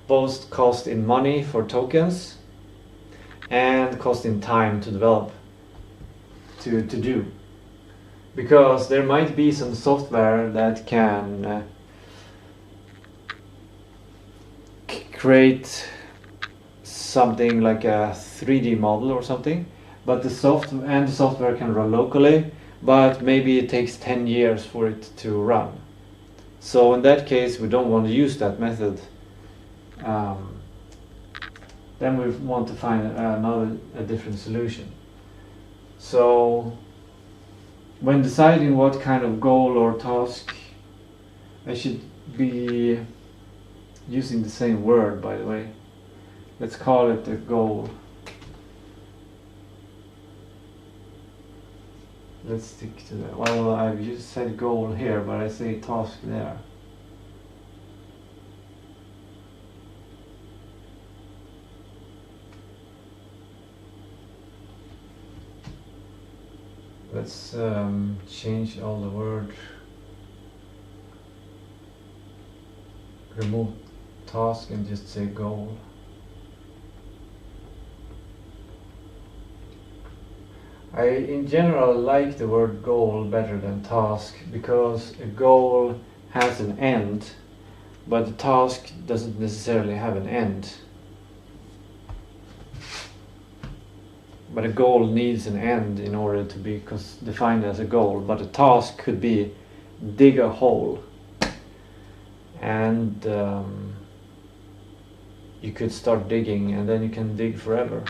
both cost in money for tokens and cost in time to develop, to do. Because there might be some software that can create something like a 3D model or something, but the software can run locally, but maybe it takes 10 years for it to run. So in that case, we don't want to use that method. Then we want to find a different solution. So when deciding what kind of goal or task, I should be using the same word, by the way. Let's call it a goal. Let's stick to that. Well, I've just said goal here, but I say task there. Let's change all the word. Remove task and just say goal. I in general like the word goal better than task, because a goal has an end, but the task doesn't necessarily have an end. But a goal needs an end in order to be defined as a goal. But a task could be dig a hole, and you could start digging, and then you can dig forever,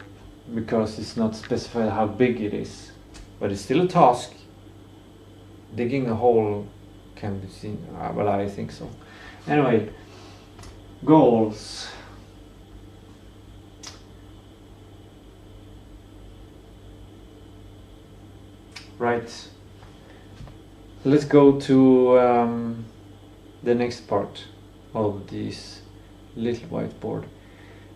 because it's not specified how big it is. But it's still a task. Digging a hole can be seen. Well, I think so. Anyway, goals. Right. Let's go to the next part of this little whiteboard.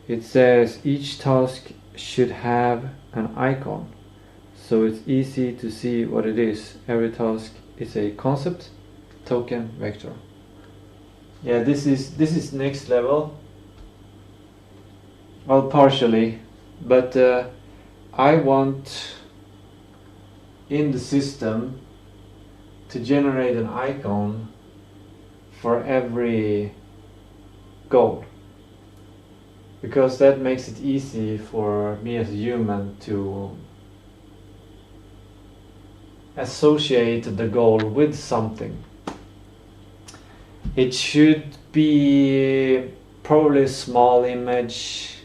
It says each task should have an icon, so it's easy to see what it is. Every task is a concept, token, vector. Yeah, this is next level. Well, partially, but I want in the system to generate an icon for every goal, because that makes it easy for me as a human to associate the goal with something. It should be probably a small image,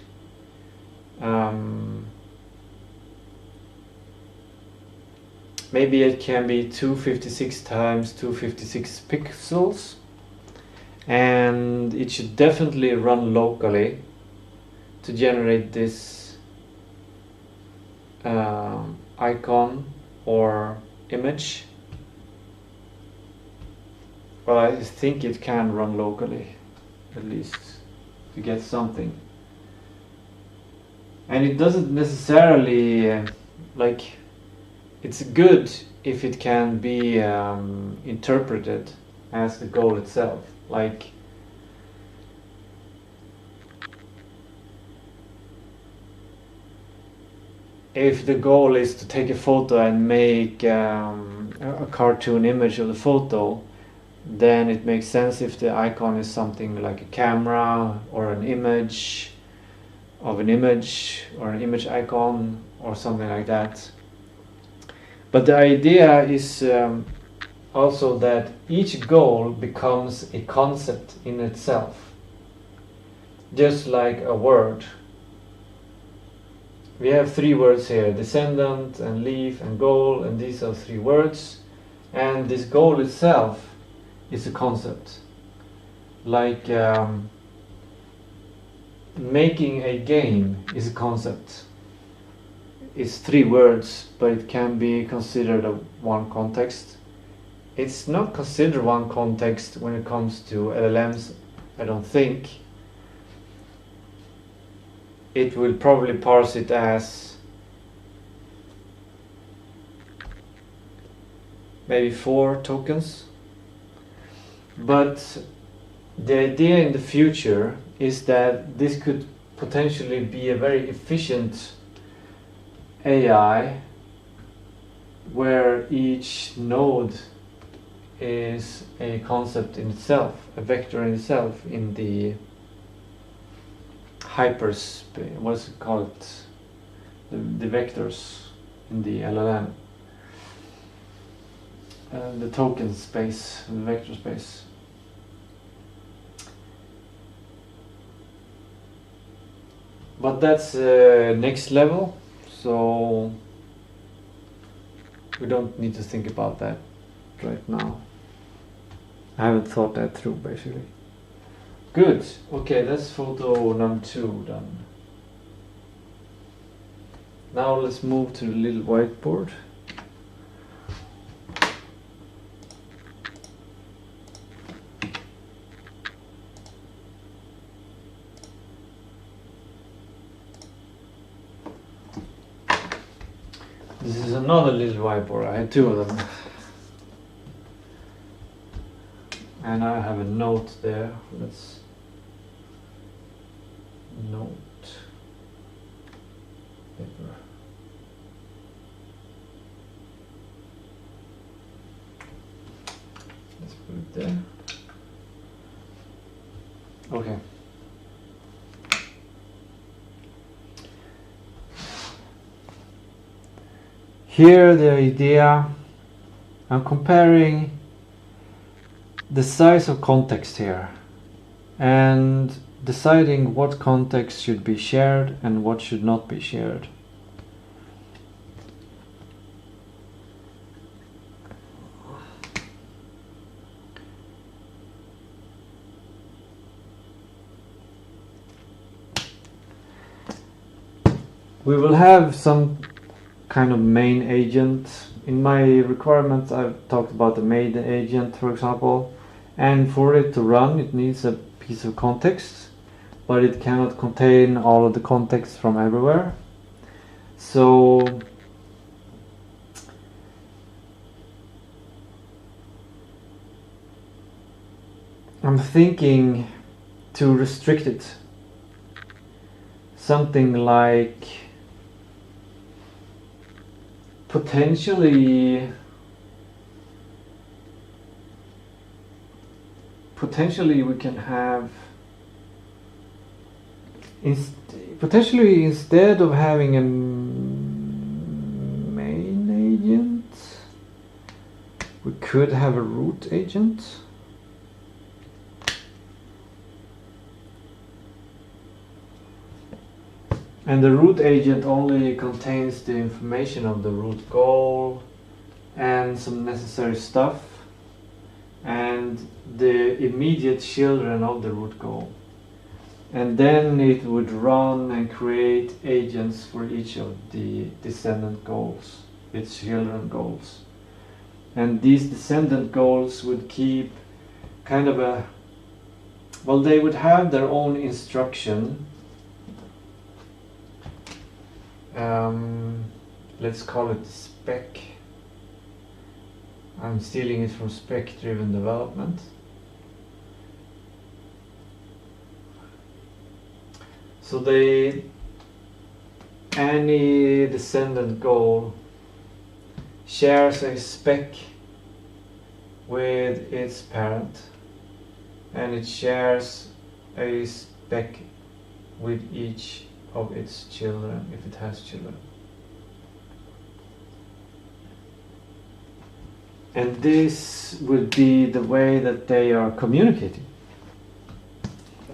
maybe it can be 256 times 256 pixels, and it should definitely run locally to generate this icon or image. Well, I think it can run locally, at least, to get something. And it doesn't necessarily, like, it's good if it can be interpreted as the goal itself. Like, if the goal is to take a photo and make a cartoon image of the photo, then it makes sense if the icon is something like a camera or an image of an image or an image icon or something like that. But the idea is also that each goal becomes a concept in itself, just like a word. We have 3 words here: descendant and leaf and goal, and these are 3 words, and this goal itself is a concept. Like making a game is a concept. It's 3 words, but it can be considered one context. It's not considered one context when it comes to LLMs, I don't think. It will probably parse it as maybe 4 tokens. But the idea in the future is that this could potentially be a very efficient AI where each node is a concept in itself, a vector in itself, in the hyperspace, what's it called? The vectors in the LLM. The token space, the vector space. But that's next level, so we don't need to think about that right now. I haven't thought that through, basically. Good. Okay, that's photo number 2 done. Now let's move to the little whiteboard. This is another little whiteboard. I had 2 of them. And I have a note there. Let's note paper. Let's put it there. Okay. Here the idea, I'm comparing the size of context here and deciding what context should be shared and what should not be shared. We will have some kind of main agent. In my requirements I've talked about the main agent, for example, and for it to run it needs a piece of context, but it cannot contain all of the context from everywhere. So I'm thinking to restrict it. Something like potentially we can have potentially instead of having a main agent, we could have a root agent. And the root agent only contains the information of the root goal and some necessary stuff, and the immediate children of the root goal. And then it would run and create agents for each of the descendant goals, its children goals. And these descendant goals would keep kind of a, well, they would have their own instruction. Let's call it spec. I'm stealing it from spec-driven development. So any descendant goal shares a spec with its parent, and it shares a spec with each of its children, if it has children. And this would be the way that they are communicating.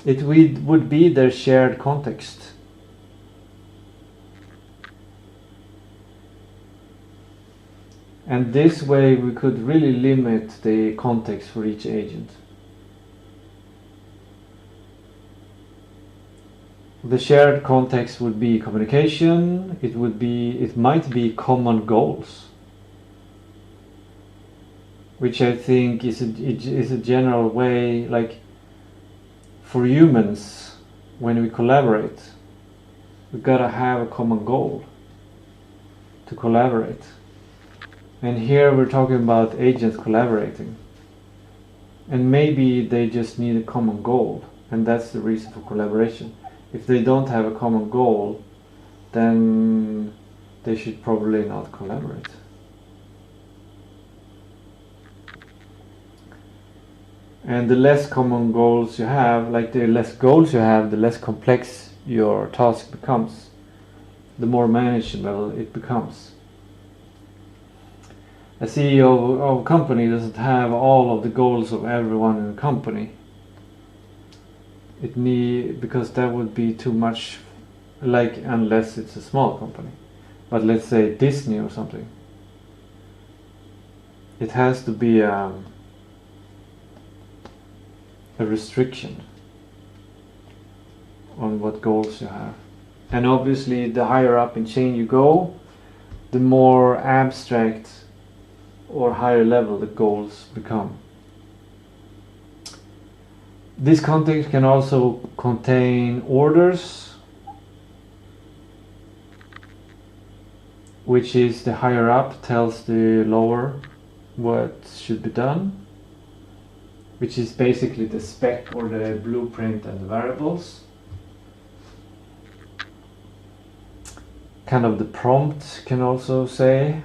It would be their shared context. And this way we could really limit the context for each agent. The shared context would be communication, it might be common goals, which I think is a general way, like for humans, when we collaborate, we gotta have a common goal to collaborate. And here we're talking about agents collaborating. And maybe they just need a common goal, and that's the reason for collaboration. If they don't have a common goal, then they should probably not collaborate. And the less common goals you have, like the less goals you have, the less complex your task becomes, the more manageable it becomes. A CEO of a company doesn't have all of the goals of everyone in the company. Because that would be too much, like, unless it's a small company. But let's say Disney or something. It has to be a restriction on what goals you have. And obviously the higher up in chain you go, the more abstract or higher level the goals become. This context can also contain orders, which is the higher up tells the lower what should be done, which is basically the spec or the blueprint and the variables. Kind of the prompt can also say.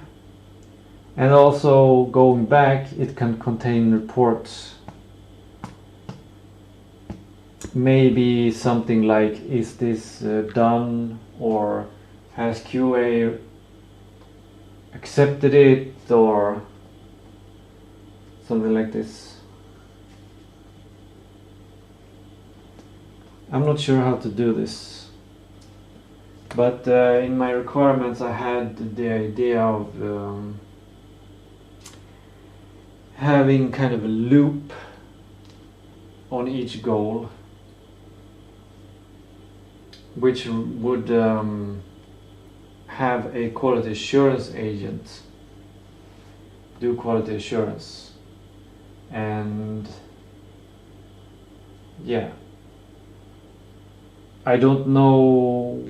And also going back, it can contain reports. Maybe something like, is this done, or has QA accepted it, or something like this. I'm not sure how to do this, but in my requirements I had the idea of having kind of a loop on each goal, which would have a quality assurance agent do quality assurance. And yeah, I don't know.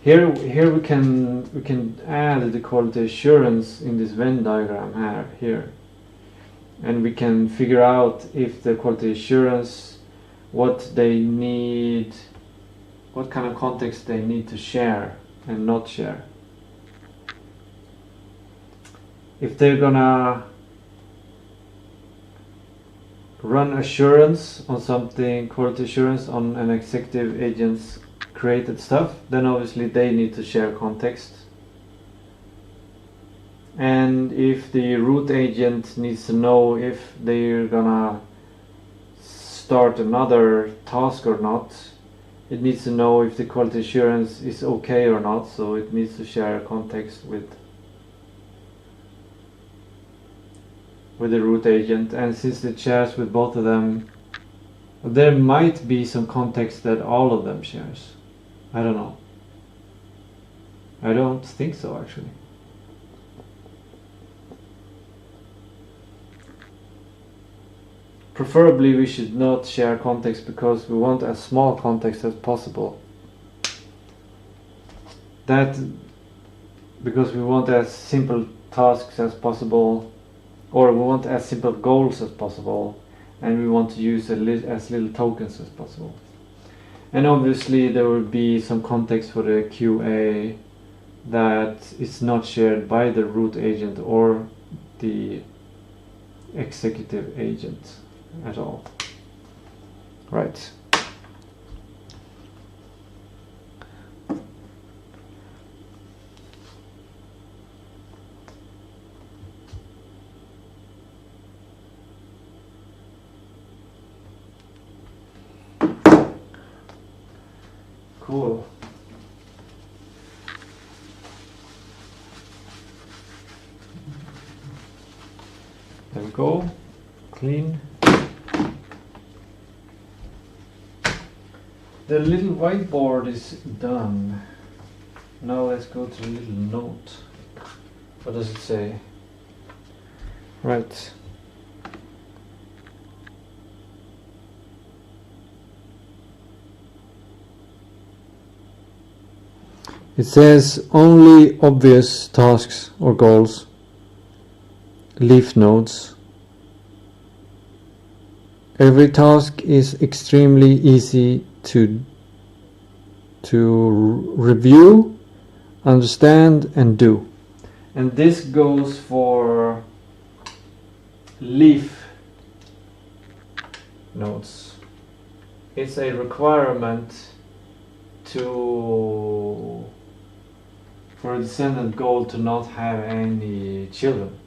Here we can add the quality assurance in this Venn diagram here. And we can figure out if the quality assurance, what they need, what kind of context they need to share and not share. If they're gonna run assurance on something, quality assurance on an executive agent's created stuff, then obviously they need to share context. And if the root agent needs to know if they're gonna start another task or not, it needs to know if the quality assurance is okay or not, so it needs to share context with with the root agent, and since it shares with both of them, there might be some context that all of them shares. I don't know. I don't think so, actually. Preferably we should not share context because we want as small context as possible. Because we want as simple tasks as possible, or we want as simple goals as possible, and we want to use as little tokens as possible. And obviously there will be some context for the QA that is not shared by the root agent or the executive agent at all. Right. Cool. There we go. Clean. The little whiteboard is done. Now let's go to the little note. What does it say? Right. It says only obvious tasks or goals, leaf nodes. Every task is extremely easy to review, understand, and do. And this goes for leaf nodes. It's a requirement for a descendant goal to not have any children.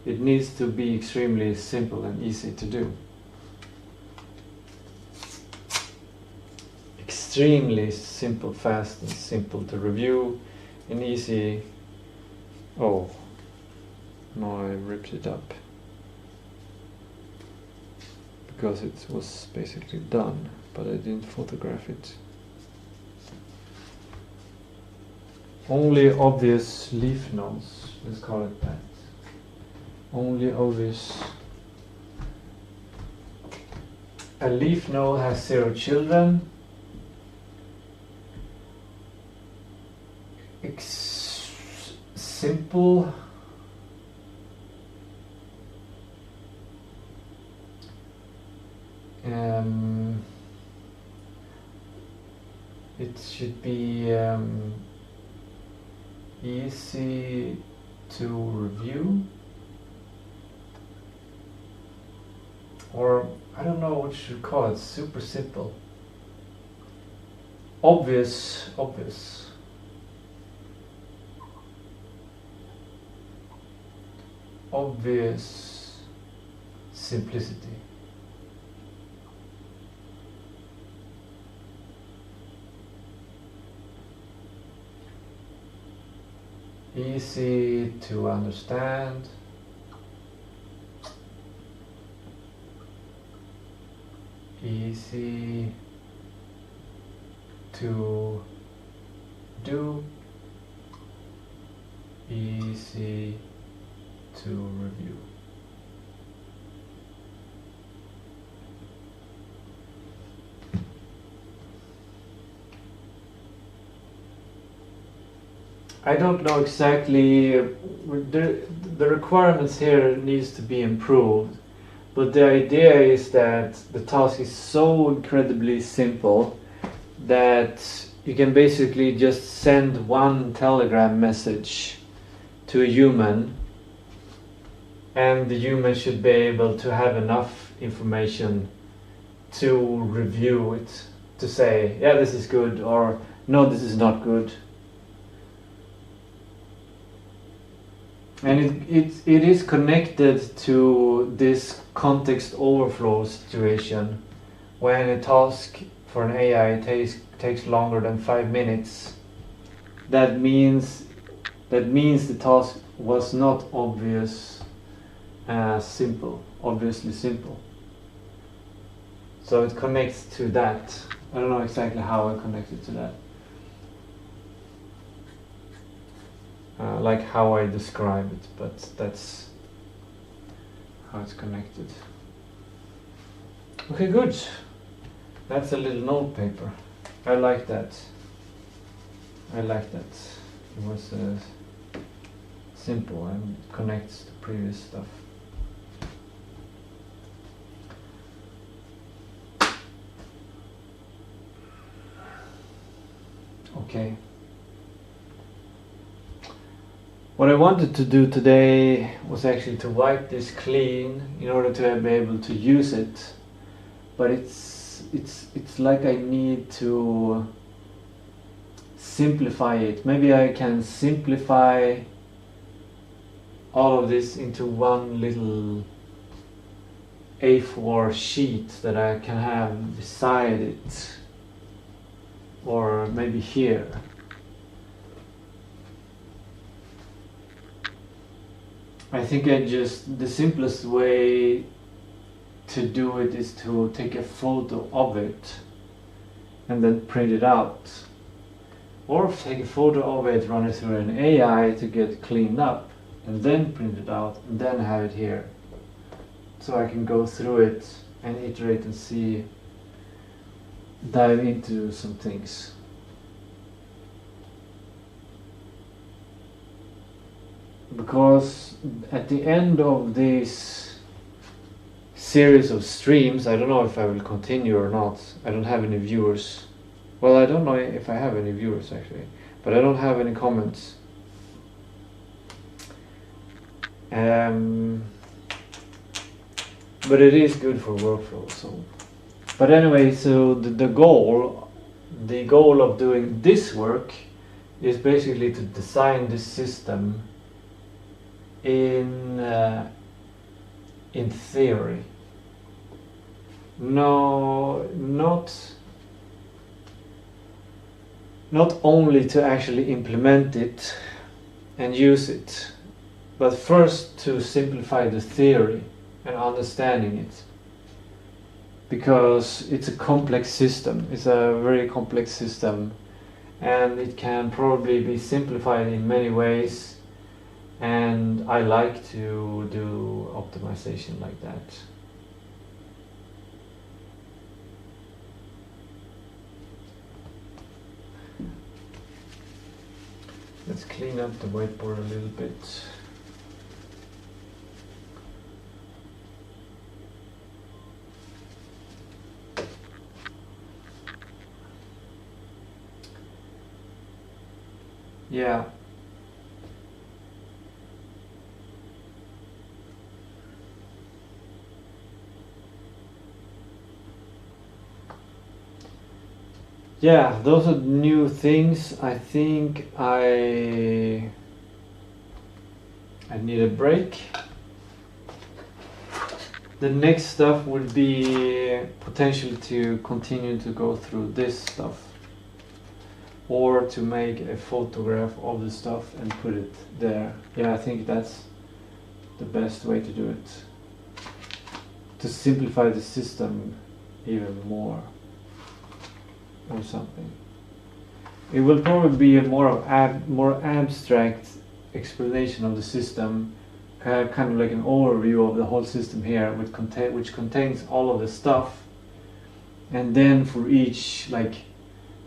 It needs to be extremely simple and easy to do. Extremely simple, fast and simple to review, and easy. Oh, no, I ripped it up because it was basically done, but I didn't photograph it. Only obvious leaf nodes, let's call it that. Only obvious. A leaf node has 0 children. Simple. It should be easy to review, or I don't know what you should call it. Super simple. Obvious. Obvious simplicity. Easy to understand. Easy to do. Easy to review. I don't know exactly, the requirements here needs to be improved, but the idea is that the task is so incredibly simple that you can basically just send one telegram message to a human, and the human should be able to have enough information to review it, to say, yeah, this is good, or no, this is not good. And it is connected to this context overflow situation. When a task for an AI takes longer than 5 minutes, that means the task was not obvious simple, obviously simple. So it connects to that. I don't know exactly how I connected to that. Like how I describe it, but that's how it's connected. Okay, good. That's a little note paper. I like that. I like that. It was simple and connects to previous stuff. Okay. What I wanted to do today was actually to wipe this clean in order to be able to use it, but it's like I need to simplify it. Maybe I can simplify all of this into one little A4 sheet that I can have beside it, or maybe here. I think the simplest way to do it is to take a photo of it and then print it out. Or take a photo of it, run it through an AI to get cleaned up, and then print it out, and then have it here. So I can go through it and iterate and see, dive into some things. Because at the end of this series of streams, I don't know if I will continue or not. I don't have any viewers. Well, I don't know if I have any viewers actually, but I don't have any comments. But it is good for workflow. So, but anyway, so the goal of doing this work is basically to design this system in theory. No, not only to actually implement it and use it, but first to simplify the theory and understanding it. Because it's a complex system, it's a very complex system, and it can probably be simplified in many ways, and I like to do optimization like that. Let's clean up the whiteboard a little bit. Yeah. Yeah, those are new things. I think I need a break. The next stuff would be potential to continue to go through this stuff, or to make a photograph of the stuff and put it there. Yeah, I think that's the best way to do it, to simplify the system even more. Or something. It will probably be a more abstract explanation of the system, kind of like an overview of the whole system here, which contains all of the stuff, and then for each like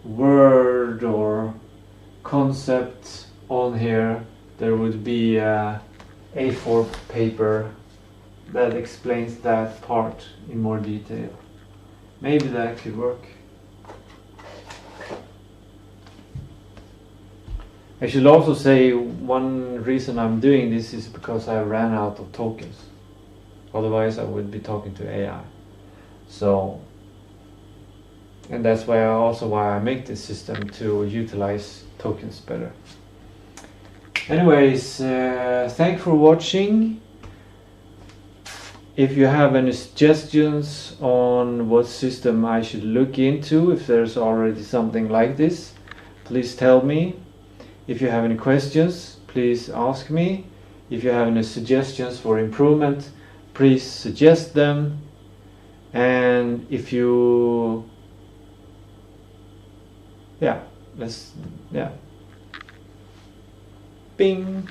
word or concept on here, there would be a A4 paper that explains that part in more detail. Maybe that could work. I should also say one reason I'm doing this is because I ran out of tokens. Otherwise I would be talking to AI. So, and that's why I make this system, to utilize tokens better. Anyways, thanks for watching. If you have any suggestions on what system I should look into, if there's already something like this, please tell me. If you have any questions, please ask me. If you have any suggestions for improvement, please suggest them. And if you, yeah, let's, yeah. Bing.